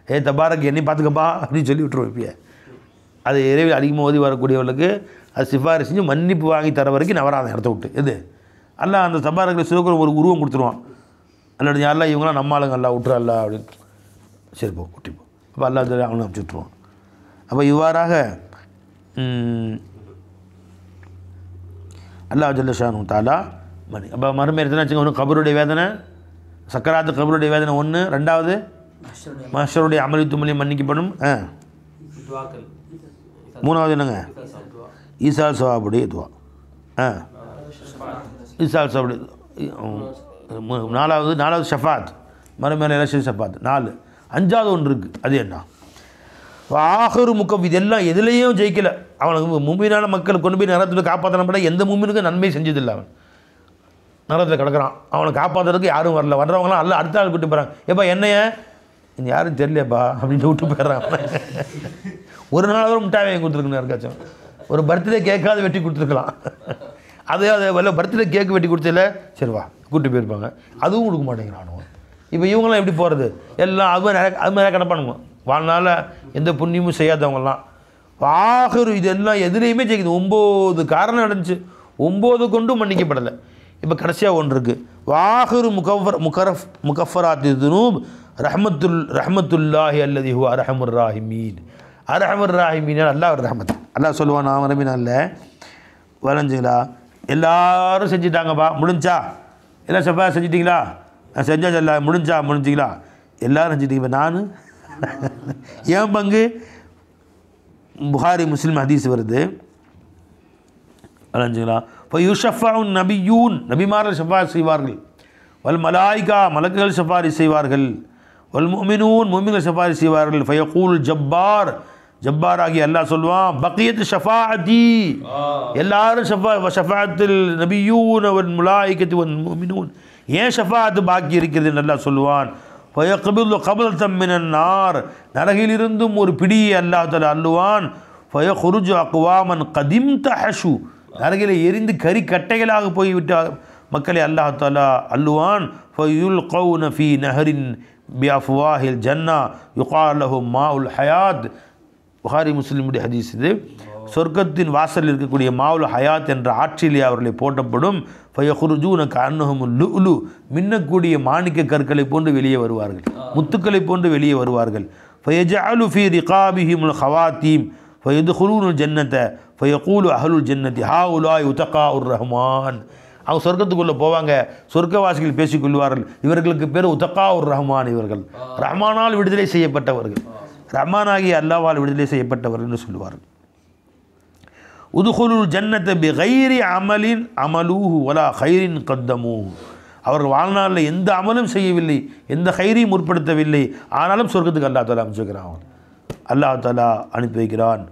ஏ தபாரக் என்னை பார்த்துக்கப்பா அப்படின்னு சொல்லி விட்டுருவோம். இப்பயே அது இறைவில் அதிகமாக ஓதி வரக்கூடியவர்களுக்கு அது சிஃபாரி செஞ்சு மன்னிப்பு வாங்கி தர வரைக்கும் நவராத இடத்த விட்டு இது அல்லாஹ் அந்த தபாரக்கில் சிறுக்கிற ஒரு உருவம் கொடுத்துருவான். அல்லது யாரெல்லாம் இவங்களாம் நம்ம ஆளுங்க அல்லா விட்டுறா அல்லா அப்படின்னு சரி போ குட்டி போ, அப்போ அல்லா அவனை அனுப்பிச்சி விட்ருவான். அப்போ இவ்வாறாக அல்லாஹ் ஜல்ல ஷானு தாலா மணி. அப்போ மறுமை எடுத்துனா வச்சுங்க, ஒன்று கபருடைய வேதனை, சக்கராத்து கபருடைய வேதனை ஒன்று, ரெண்டாவது மஹ்ஷருடைய அமளித்து மூலியம் மன்னிக்கப்படும், மூணாவது என்னங்க ஈசால் சவாபுடைய துவா, ஈசால் சவாபுடைய, நாலாவது ஷஃபாத், மறுமையான எலெக்ஷன் ஷஃபாத் 4. 5வது ஒன்று இருக்குது, அது என்ன ஆஹரு முக்கம். இதெல்லாம் எதுலேயும் ஜெயிக்கலை. அவனுக்கு மும்மினான மக்கள் கொண்டு போய் நரகத்தில் காப்பாற்றப்பட எந்த மும்மினுக்கும் நன்மை செஞ்சதில்லை. அவன் நரகத்தில் கிடக்கிறான், அவனை காப்பாற்றுறதுக்கு யாரும் வரல. வர்றவங்களாம் அல்ல அடுத்த ஆள் கூட்டி போகிறாங்க. எப்பா என்னைய யாரும் தெரியலையப்பா அப்படின்னு விட்டு போயிடுறான். ஒரு நாள் முட்டாய் வாங்கி கொடுத்துருக்கணும், யாருக்காச்சும் ஒரு பர்த்டே கேட்காது வெட்டி கொடுத்துருக்கலாம். அதே வல்ல பர்த்டே கேக்கு வெட்டி கொடுத்ததில்ல, சரி வா கூப்பிட்டு போயிருப்பாங்க, அதுவும் கொடுக்க மாட்டேங்கிறானுங்க. இப்போ இவங்களாம் எப்படி போகிறது? எல்லாம் அது மாதிரி கிடப்பானுங்க. வாழ்நாள் எந்த புண்ணியமும் செய்யாதவங்கலாம். ஆகரு இதெல்லாம் எதுலேயுமே ஜெயிக்குது. 9 காரணம் நடந்துச்சு, 9 கொண்டும் மன்னிக்கப்படலை. இப்போ கடைசியாக ஒன்று இருக்குது, வாஹரு முகஃபராத் துனூப் ரஹமத்துல்லாஹி அல்லதி ஹுவ அரஹமுர் ராஹிமீன். அரஹமுர் ராஹிமீன் அல்லாஹ் ஒரு ரஹமத். அல்லாஹ் சொல்லுவான், நான் வரமினால வரைஞ்சிங்களா எல்லோரும் செஞ்சுட்டாங்கப்பா, முடிஞ்சா எல்லாம் செவ்வா செஞ்சிட்டிங்களா, செஞ்சா சொல்ல முடிஞ்சிங்களா, எல்லோரும் செஞ்சுட்டீங்க. இப்போ நான் ஏன் பங்கு? புகாரி முஸ்லிம் ஹதீஸ் வருது, வரைஞ்சிங்களா இப்போ யுஷஃபாவுன் நபியூன், நபிமார்கள் ஷஃபாரி செய்வார்கள், வல் மலாய்கா மலக்குகள் ஷஃபாரி செய்வார்கள், வல் முஃமினூன் முஃமின்கள் ஷஃபாரி செய்வார்கள். ஃபயகூல் ஜப்பார், ஜப்பார் ஆகி அல்லாஹ் சொல்லுவான், பக்கியத் ஷஃபாஅத்தி, எல்லாரும் ஷஃபாஅத்தில் நபியூன் வல் மலாய்கத்து வல் முஃமினூன், ஏன் ஷஃபாஅத்து பாக்கி இருக்கிறது என்று அல்லாஹ் சொல்லுவான். ஃபயக்பிது கபலத்தம் மினன் நார், நரகிலிருந்தும் ஒரு பிடியை அல்லாஹ் தஆலா அள்ளுவான். ஃபயஹ்ருஜு அக்வாமன் கதிம் தஹஷு, நரகிலே எரிந்து கறி கட்டைகளாக போய்விட்ட மக்களை அல்லாஹ் தஆலா அள்ளுவான். ஃபயுல்கௌன ஃபீ நஹரின் பிஅஃப்வாஹில் ஜன்னா யுகால் லஹு மாஉல் ஹயாத். புகாரி முஸ்லிமுடைய ஹதீஸ் இது. சொர்க்கத்தின் வாசலில் இருக்கக்கூடிய மாவுல் ஹயாத் என்ற ஆற்றிலே அவர்களை போட்டப்படும். ஃபயஹ்ருஜூன கஅன்னஹுமுல் லுஅ்லு, மின்னக்கூடிய மாணிக்க கற்களை போன்று வெளியே வருவார்கள், முத்துக்களை போன்று வெளியே வருவார்கள். ஃபயஜஅலு ஃபீ ரிகாபிஹிமுல் ஹவாத்தீம் ஃபயதுகுலூனுல் ஜன்னத ஃபயகூலு அஹ்லுல் ஜன்னதி ஹாஉலாய் உதகாஉர் ரஹ்மான். அவங்க சொர்க்கத்துக்குள்ளே போவாங்க, சொர்க்கவாசிகள் பேசிக்கொள்வார்கள், இவர்களுக்கு பேர் உதகாஉர் ரஹ்மான், இவர்கள் ரஹ்மானால் விடுதலை செய்யப்பட்டவர்கள், ரஹ்மானாகிய அல்லாஹ்வால் விடுதலை செய்யப்பட்டவர்கள் என்று சொல்லுவார்கள். உதுகுலுல் ஜன்னத்தை பி கைரி அமலின் அமலூஹு வலா ஹைரின் கத்தமூஹு, அவர்கள் வாழ்நாளில் எந்த அமலும் செய்யவில்லை, எந்த ஹைரையும் முற்படுத்தவில்லை, ஆனாலும் சொர்க்கத்துக்கு அல்லாஹ் தஆலா அனுப்பிச்சுக்கிறான், அல்லாஹ் தஆலா அனுப்பி வைக்கிறான்.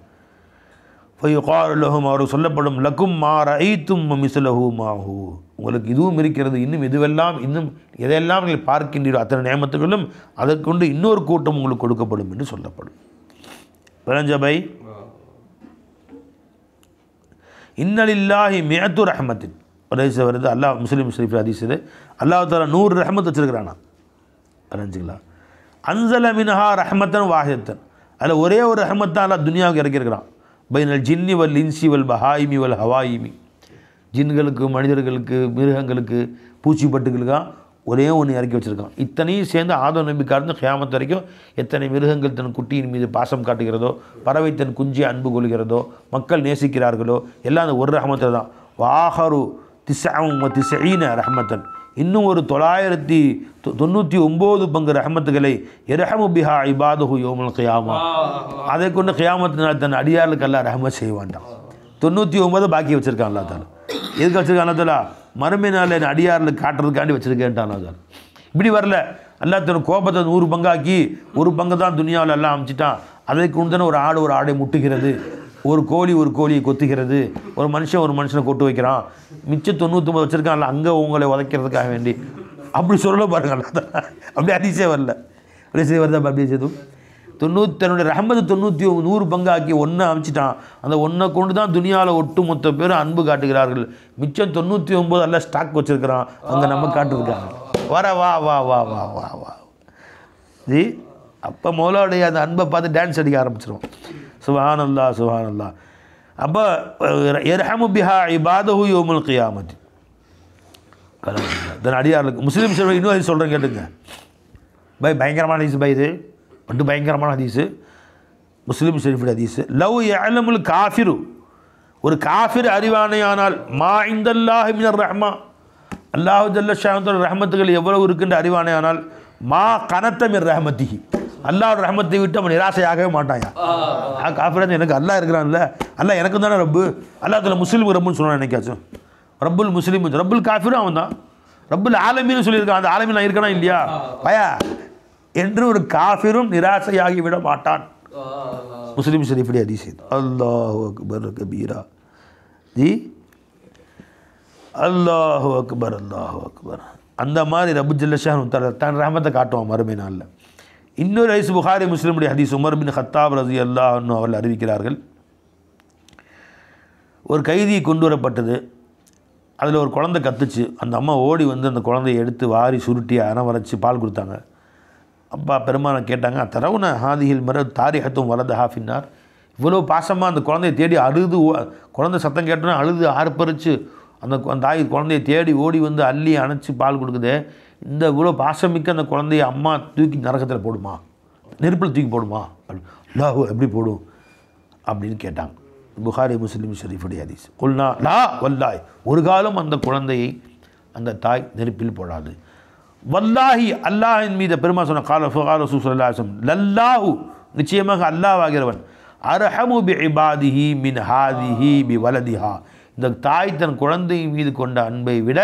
ஃபயுகாலு லஹும், அவருக்கு சொல்லப்படும், லக்கும் மா ரஅய்தும் மிஸ்லஹு மாஹு, உங்களுக்கு இதுவும் இருக்கிறது, இன்னும் எதுவெல்லாம் இன்னும் எதையெல்லாம் நீங்கள் பார்க்கின்றீர்களோ அத்தனை நியமத்துகளும் அதற்கொண்டு இன்னொரு கூட்டம் உங்களுக்கு கொடுக்கப்படும் என்று சொல்லப்படும். விளஞ்சபை இன்னலில்லாஹி மிஅத்து ரஹ்மத்தின் ஹதீஸ் வருது, அல்லாஹ் முஸ்லிம் ஷரீஃப் ஹதீஸ் இது. அல்லாஹ் தஆலா 100 ரஹ்மத் வச்சிருக்கிறானா, அறிஞ்சுங்களா. அன்ஸல மின்ஹா ரஹ்மத்தன் வாஹிதத்தன், அதில் ஒரே ஒரு ரஹ்மத் தான் அல்லாஹ் துனியாவுக்கு இறக்கியிருக்கிறான். பைனல் ஜின்னி வல் இன்சி வல் பஹாயிமி வல் ஹவாயிமி, ஜின்களுக்கு மனிதர்களுக்கு மிருகங்களுக்கு பூச்சிப்பட்டுகளுக்காக ஒரே ஒன்று இறக்கி வச்சுருக்கான். இத்தனையும் சேர்ந்து ஆதம் நபிக்காரந்து கியாமத் வரைக்கும் எத்தனை மிருகங்கள் தன் குட்டியின் மீது பாசம் காட்டுகிறதோ, பறவை தன் குஞ்சியை அன்பு கொள்கிறதோ, மக்கள் நேசிக்கிறார்களோ, எல்லாம் அந்த ஒரு ரஹ்மத்தில் தான். வாஹரு 99 ரஹ்மத்தன், இன்னும் ஒரு 999 பங்கு ரஹ்மத்துகளை இரஹமு பிஹா இபாதுஹு யௌமுல் கியாமா, அதை கொண்டு கியாமத்தினால் தன் அடியார்களுக்கு அல்லாஹ் ரஹ்மத் செய்வான்டான். 99 பாக்கி வச்சுருக்கான் அல்லாஹ் தஆலா. எதுக்கு வச்சுருக்கான் அல்லாஹ் தஆலா? மறுமை நாள் என் அடியாரில் காட்டுறதுக்காண்டி வச்சுருக்கேன்ட்டான் சார். இப்படி வரல, அல்லாஹ் தன் கோபத்தை 100 பங்காக்கி 1 பங்கு தான் துனியாவில் எல்லாம் அமைச்சிட்டான். அதற்கு உண்டான ஒரு ஆடு ஒரு ஆடை முட்டுகிறது, ஒரு கோழி ஒரு கோழியை கொத்துகிறது, ஒரு மனுஷனை கொட்டு வைக்கிறான், மிச்சம் 99 வச்சுருக்கான்ல அங்கே உங்களை உதைக்கிறதுக்காக வேண்டி. அப்படி சொல்ல பாருங்கள், அப்படி அதிசே வரல. அதிசயம் வருதா? அப்படி செய்தும் தன்னுடைய ரஹமத்து 100 பங்காக்கி ஒன்றை அமைச்சிட்டான். அந்த ஒன்றை கொண்டு தான் துனியாவில் ஒட்டு மொத்த பேரும் அன்பு காட்டுகிறார்கள். மிச்சம் 99 எல்லாம் ஸ்டாக் வச்சுருக்கிறான், அங்கே நம்ம காட்டுருக்காங்க. வர வா வா வா வா வா வா ஜி. அப்போ மௌலாவுடைய அந்த அன்பை பார்த்து டான்ஸ் அடிக்க ஆரம்பிச்சிடும். சுப்ஹானல்லாஹ் சுப்ஹானல்லாஹ். அப்போ யர்ஹமு பிஹா இபாதஹு யௌமுல் கியாமத். தன் அடியார்களுக்கு முஸ்லீம் ஷெரீஃப் இன்னும் அது சொல்கிறேன் கேட்டுங்க பயங்கரமான ஹதீஸ் இது மட்டும் பயங்கரமான ஹதீஸு. முஸ்லீம் ஷெரீஃபுடைய ஹதீஸு. லவ் யஅலமுல் காஃபிரு, ஒரு காஃபிர் அறிவானையானால், மா இந்தல்லாஹி மினர் ரஹ்மா, அல்லாஹு ஜல்ல ஷானுடைய ரஹமத்துகள் எவ்வளவு இருக்கின்ற அறிவானையானால், மா கனத்த மிர் ரஹமத்திஹி, அல்லாஹ் ரஹமத்தை விட்டு அவன் நிராசையாகவே மாட்டாயா. காஃபிராக எனக்கு அல்லாஹ் இருக்கிறான்ல, அல்லாஹ் எனக்கு தானே ரப்பு, அல்லாஹ் தஆலா முஸ்லீம் ரப்புன்னு சொன்னான். என்னைக்காச்சும் ரப்புல் முஸ்லீம், ரப்புல் காஃபிரும் அவன் தான், ரப்புல் ஆலமீன்னு சொல்லியிருக்கான். அந்த ஆலமீன் நான் இருக்கனா இல்லையா பயா என்று ஒரு காஃபிரும் நிராசையாகி விட மாட்டான். முஸ்லீம் ஷெரீஃபுடைய ஹதீஸ். அல்லாஹு அக்பர் கபீரா ஜி, அல்லாஹு அக்பர் அல்லாஹு அக்பர். அந்த மாதிரி ரப்பு ஜல்ல ஷானு தன் ரஹமத்தை காட்டுவான் மறுமை நாளில். இன்னொரு ஹதீஸ் புகாரி முஸ்லிமுடைய ஹதீஸ். உமர் பின் கத்தாப் ரலியல்லாஹு அன்ஹு அவர்கள் அறிவிக்கிறார்கள், ஒரு கைதி கொண்டு வரப்பட்டது. அதில் ஒரு குழந்தை கத்துச்சு. அந்த அம்மா ஓடி வந்து அந்த குழந்தையை எடுத்து வாரி சுருட்டி அனவரைச்சி பால் கொடுத்தாங்க. அப்பா பெருமானை கேட்டாங்க, தரவுன ஹாதிஹில் மர தாரிஹத்தும் வலது ஹாஃபின்னார். இவ்வளோ பாசமாக அந்த குழந்தையை தேடி அழுது, குழந்தை சத்தம் கேட்டோன்னா அழுது ஆர்ப்பரித்து அந்த தாய் குழந்தையை தேடி ஓடி வந்து அள்ளி அணைச்சி பால் கொடுக்குதே, இந்த இவ்வளோ பாசமிக்க அந்த குழந்தைய அம்மா தூக்கி நரகத்தில் போடுமா, நெருப்பில் தூக்கி போடுமா, அல்லாஹ் எப்படி போடும் அப்படின்னு கேட்டாங்க. புகாரி முஸ்லிம் ஷெரீஃபுடைய ஹதீஸ். குல்னா லா வல்லாய், ஒரு காலம் அந்த குழந்தையை அந்த தாய் நெருப்பில் போடாது. வல்லாஹி, அல்லாஹின் மீது பெருமா சொன்ன கால ரசூல் ஸல்லல்லாஹு அலைஹி வஸல்லம், லல்லாஹு நிச்சயமாக அல்லாஹ்வாகிறவன், அர்ஹமு பி இபாதிஹி மின் ஹாதிஹி பி வலதிஹா, இந்த தாய் தன் குழந்தை மீது கொண்ட அன்பை விட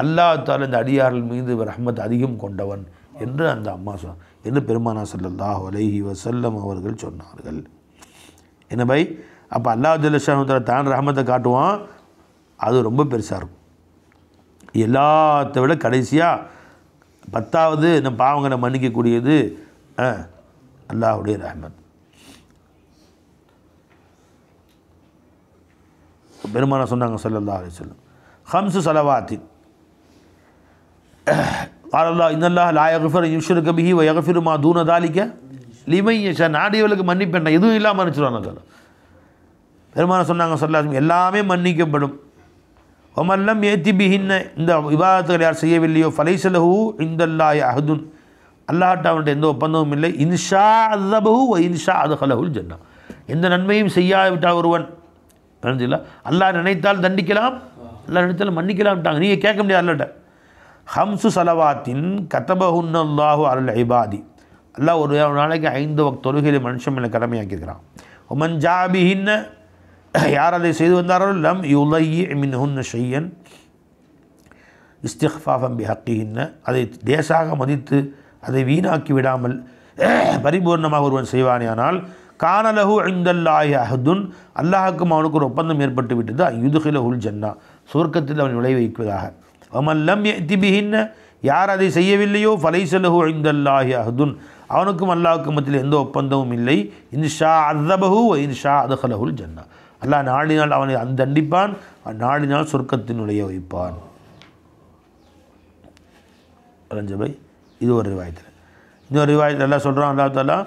அல்லாஹ் தஆலா இந்த அடியார்கள் மீது ரஹ்மத் அதிகம் கொண்டவன் என்று அந்த அம்மா சொன்னார் என்று பெருமானா ஸல்லல்லாஹு அலைஹி வஸல்லம் அவர்கள் சொன்னார்கள். என்ன பை, அப்போ அல்லாஹ் ஜல்ல ஷானு தான் ரஹமத்தை காட்டுவான், அது ரொம்ப பெருசாக இருக்கும். எல்லாத்தை விட கடைசியாக 10வது நம்ம பாவங்களை மன்னிக்கக்கூடியது அல்லாஹ்வுடைய ரஹ்மத். பெருமானா சொன்னாங்க ஸல்லல்லாஹு அலைஹி வஸல்லம், ஹம்சு ஸலவாத்தின் قال الله ان الله لا يغفر ان يشرك به ويغفر ما دون ذلك لمن يشاء. நாடியவர்களுக்கு மன்னிப்பேன், எதுவும் இல்லாமல் மன்னிச்சிடுவாங்க. பெருமானா சொன்னாங்க ஸல்லல்லாஹு அலைஹி வஸல்லம், எல்லாமே மன்னிக்கப்படும். ஒமல்லம் ஏத்தி பிஹின்ன, இந்த விவாதத்துகள் யார் செய்யவில்லையோ, ஃபலைஸ லஹு இந்தல்லாஹி அஹதுன், அல்லாஹ்ட்ட அவன்கிட்ட எந்த ஒப்பந்தமும் இல்லை. இன்ஷா அஸபஹு வ இன்ஷா அத்கலஹுல் ஜன்னah, எந்த நன்மையும் செய்யாவிட்டால் ஒருவன் அல்லாஹ் நினைத்தால் தண்டிக்கலாம், அல்லாஹ் நினைத்தால் மன்னிக்கலாம்ட்டாங்க. நீங்கள் கேட்க முடியாது அல்லாஹ்ட்ட. ஹம்சு ஸலவாத்தின் கதபஹுன்னல்லாஹு அலல் இபாதி, அல்லாஹ் ஒரு நாளைக்கு 5 வக்த் தொழுகையில மனுஷன் மேலே கடமையாக்கியிருக்கிறான். ஒமன் ஜாபிஹின்ன, யார் அதை செய்து வந்தார்கள், லம் யுலையி மின்ஹுன்ன ஷையன் இஸ்திக்ஃபாஃபன் பிஹக்கிஹின்ன, அதை தேசாக மதித்து அதை வீணாக்கி விடாமல் பரிபூர்ணமாக ஒருவன் செய்வானேயானால், கானலஹு இந்தல்லாஹி அஹதுன், அல்லாஹுக்கும் அவனுக்கு ஒரு ஒப்பந்தம் ஏற்பட்டு விட்டது, யுத்கிலஹுல் ஜன்னah, சுவர்க்கத்தில் அவன் நுழை வைப்பதாக. வமன் லம் யஅதி பிஹின்ன, யார் அதை செய்யவில்லையோ, ஃபலைஸ லஹு இந்தல்லாஹி அஹதுன், அவனுக்கும் அல்லாஹுக்கும் மத்தியில் எந்த ஒப்பந்தமும் இல்லை. இன்ஷா அஸபஹு வ இன்ஷா அத்கலஹுல் ஜன்னah, அல்லாஹ் நாடினால் அவனை தண்டிப்பான், நாடினால் சொர்க்கத்தில் நுழைய வைப்பான். ரஞ்சபை இது ஒரு ரிவாயத்தில். இன்னொரு ரிவாயத்தில் எல்லாம் சொல்கிறான் அல்லாஹ் தஆலா,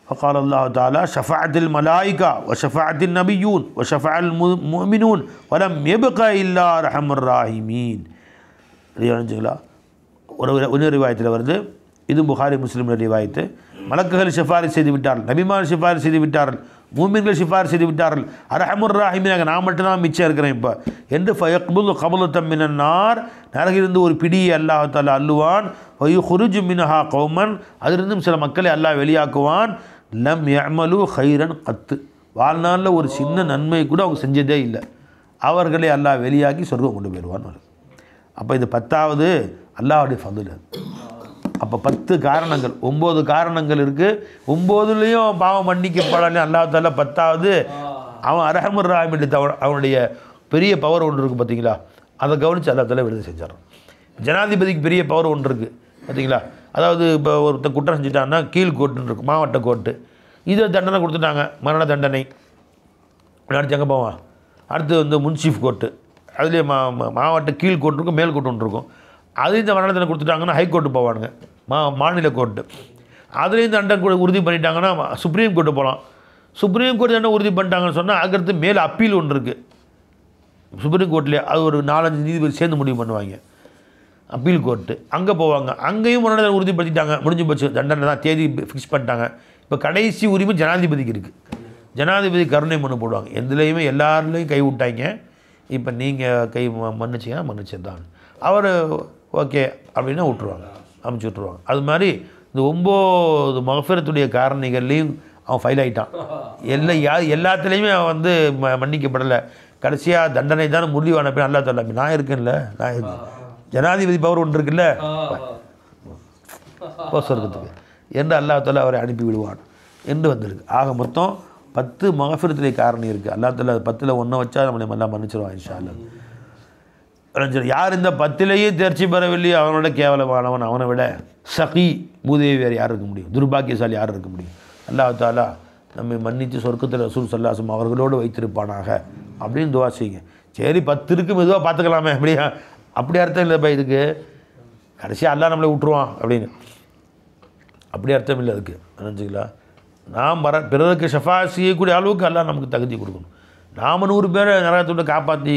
فقال الله تعالى شفاعة الملائكة وشفاعة النبيون وشفاع المؤمنون ولم يبق إلا أرحم الراحمين. ஒரு ரிவாயத்தில் வருது, இது புகாரி முஸ்லிம் ரிவாயத்து. மலக்குகள் சிஃபாரிஸ் செய்து விட்டார்கள், நபிமார் சிஃபாரிஸ் செய்து விட்டார்கள், மூமின்கள் சிஃபாரிஸ் செய்து விட்டார்கள், அர்ஹமுர் ராஹிமீனாக நான் மட்டும்தான் மிச்சம் இருக்கிறேன் இப்போ என்று ஃபயக்புல் கபலத்தம் மினன் நார், நரகிலிருந்து ஒரு பிடியை அல்லாஹ் தஆலா அள்ளுவான். வயுஹ்ரிஜு மின்ஹா கௌமன், அதிலிருந்தும் சில மக்களை அல்லாஹ் வெளியாக்குவான். லம் யஅமலு ஹைரன் கத்து, வாழ்நாளில் ஒரு சின்ன நன்மை கூட அவங்க செஞ்சதே இல்லை, அவர்களை அல்லாஹ் வெளியாக்கி சொர்க்கம் கொண்டு போயிடுவான். அப்போ இது 10வது அல்லாஹ்வுடைய ஃபضல். அப்போ 10 காரணங்கள் 9 காரணங்கள் இருக்குது. 9லேயும் பாவம் மன்னிக்கப்படலையும் அல்லாஹ் தாலா 10வது அவன் அரஹமுர் ரஹீம் அவனுடைய பெரிய பவர் ஒன்று இருக்குது பார்த்தீங்களா, அதை கவனித்து அல்லாஹ் தாலா விடுதலை செஞ்சிடறான். ஜனாதிபதிக்கு பெரிய பவர் ஒன்று இருக்குது பார்த்தீங்களா, அதாவது இப்போ ஒருத்தர் குற்றம் செஞ்சுட்டான்னா கீழ் கோட்டுன்னு இருக்கும், மாவட்ட கோர்ட்டு. இதை தண்டனை கொடுத்துட்டாங்க, மரண தண்டனை. அடுத்து எங்கே போவான், அடுத்து முன்சீஃப் கோர்ட்டு, அதுலேயே மாவட்ட கீழ் கோர்ட்டு இருக்கும், மேல் கோர்ட்டு ஒன்று இருக்கும். அதுலேயும் இந்த மரண தண்டனை கொடுத்துட்டாங்கன்னா ஹைகோர்ட்டு போவானுங்க, மாநில கோர்ட்டு. அதுலேயும் தண்டனை உறுதி பண்ணிட்டாங்கன்னா சுப்ரீம் கோர்ட்டு போகலாம். சுப்ரீம் கோர்ட்டு தண்டனை உறுதி பண்ணிட்டாங்கன்னு சொன்னால் அதுக்கடுத்து மேல் அப்பீல் ஒன்று இருக்குது சுப்ரீம் கோர்ட்லேயே, அது ஒரு 4-5 நீதிபதி சேர்ந்து முடிவு பண்ணுவாங்க. அப்பீல் கோர்ட்டு அங்கே போவாங்க, அங்கேயும் மரண தண்டனை உறுதிப்படுத்திட்டாங்க, முடிஞ்சு போச்சு, தண்டனை தான், தேதி ஃபிக்ஸ் பண்ணிட்டாங்க. இப்போ கடைசி உரிமை ஜனாதிபதிக்கு இருக்குது. ஜனாதிபதி கருணை மனு போடுவாங்க. எதுலேயுமே எல்லாருலேயும் கை விட்டாங்க, இப்போ நீங்கள் கை மன்னிச்சிங்கன்னா மன்னிச்சதான், அவர் ஓகே அப்படின்னா விட்ருவாங்க, அமுச்சு விட்ருவாங்க. அது மாதிரி இந்த 9 மகஃபிரத்துடைய காரணிகள்லேயும் அவன் ஃபைல் ஆகிட்டான். எல்லாத்துலேயுமே அவன் மன்னிக்கப்படலை. கடைசியாக தண்டனை தானே முடிவான போய் அல்லா தாலா நான் இருக்கேன்ல, நான் இருக்கேன், ஜனாதிபதி பவர் ஒன்று இருக்குல்ல சொர்க்கத்துக்கு என்று அல்லாஹ் தாலா அவரை அனுப்பி விடுவான் என்று வந்திருக்கு. ஆக மொத்தம் 10 மகஃபிரத்துடைய காரணி இருக்குது. அல்லா தாலா 10ல் 1 வச்சா நம்மளை எல்லாம் மன்னிச்சிடுவான் இன்ஷா அல்லாஹ். யார் இந்த 10லேயும் தேர்ச்சி பெறவில்லையோ அவனோட கேவலமானவன், அவனை விட சகி பூதேவி வேறு யார் இருக்க முடியும், துர்பாக்கியசாலி யார் இருக்க முடியும். அல்லாஹ் தாலா நம்மை மன்னித்து சொர்க்கத்தில் ரசூல் ஸல்லல்லாஹு அலைஹி வஸல்லம் அவர்களோடு வைத்திருப்பானாக அப்படின்னு துவா செய்யுங்க. சரி 10 இருக்கு மெதுவாக பார்த்துக்கலாமே, அப்படி அர்த்தம் இல்லைப்பா இதுக்கு, கடைசியாக அல்லாஹ் நம்மளை விட்டுருவான் அப்படின்னு அப்படி அர்த்தம் இல்லை அதுக்கு. நினச்சிக்கலாம், நாம் பிறருக்கு ஷஃபா செய்யக்கூடிய அளவுக்கு அல்லாஹ் நமக்கு தகுதி கொடுக்கணும். நாம் 100 பேரை நரகத்தை காப்பாற்றி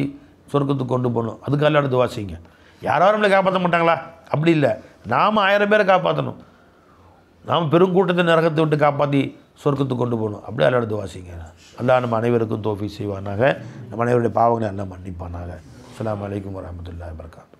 சொர்க்கத்துக்கு கொண்டு போகணும், அதுக்கு அல்லாஹ் துவா செய்யுங்க. யாராவது நம்மளை காப்பாற்ற மாட்டாங்களா, அப்படி இல்லை, நாம் 1000 பேரை காப்பாற்றணும், நாம் பெருங்கூட்டத்தை நரகத்தை விட்டு காப்பாற்றி சொர்க்கத்துக்கு கொண்டு போகணும், அப்படியே அல்லாஹ் துவா செய்யுங்க. அல்லாஹ் நம்ம அனைவருக்கும் தௌஃபீக் செய்வானாக, நம்ம அனைவருடைய பாவங்களை எல்லாம் மன்னிப்பானாக. அஸ்ஸலாமு அலைக்கும் வரஹ்மத்துல்லாஹி வபரகாத்துஹு.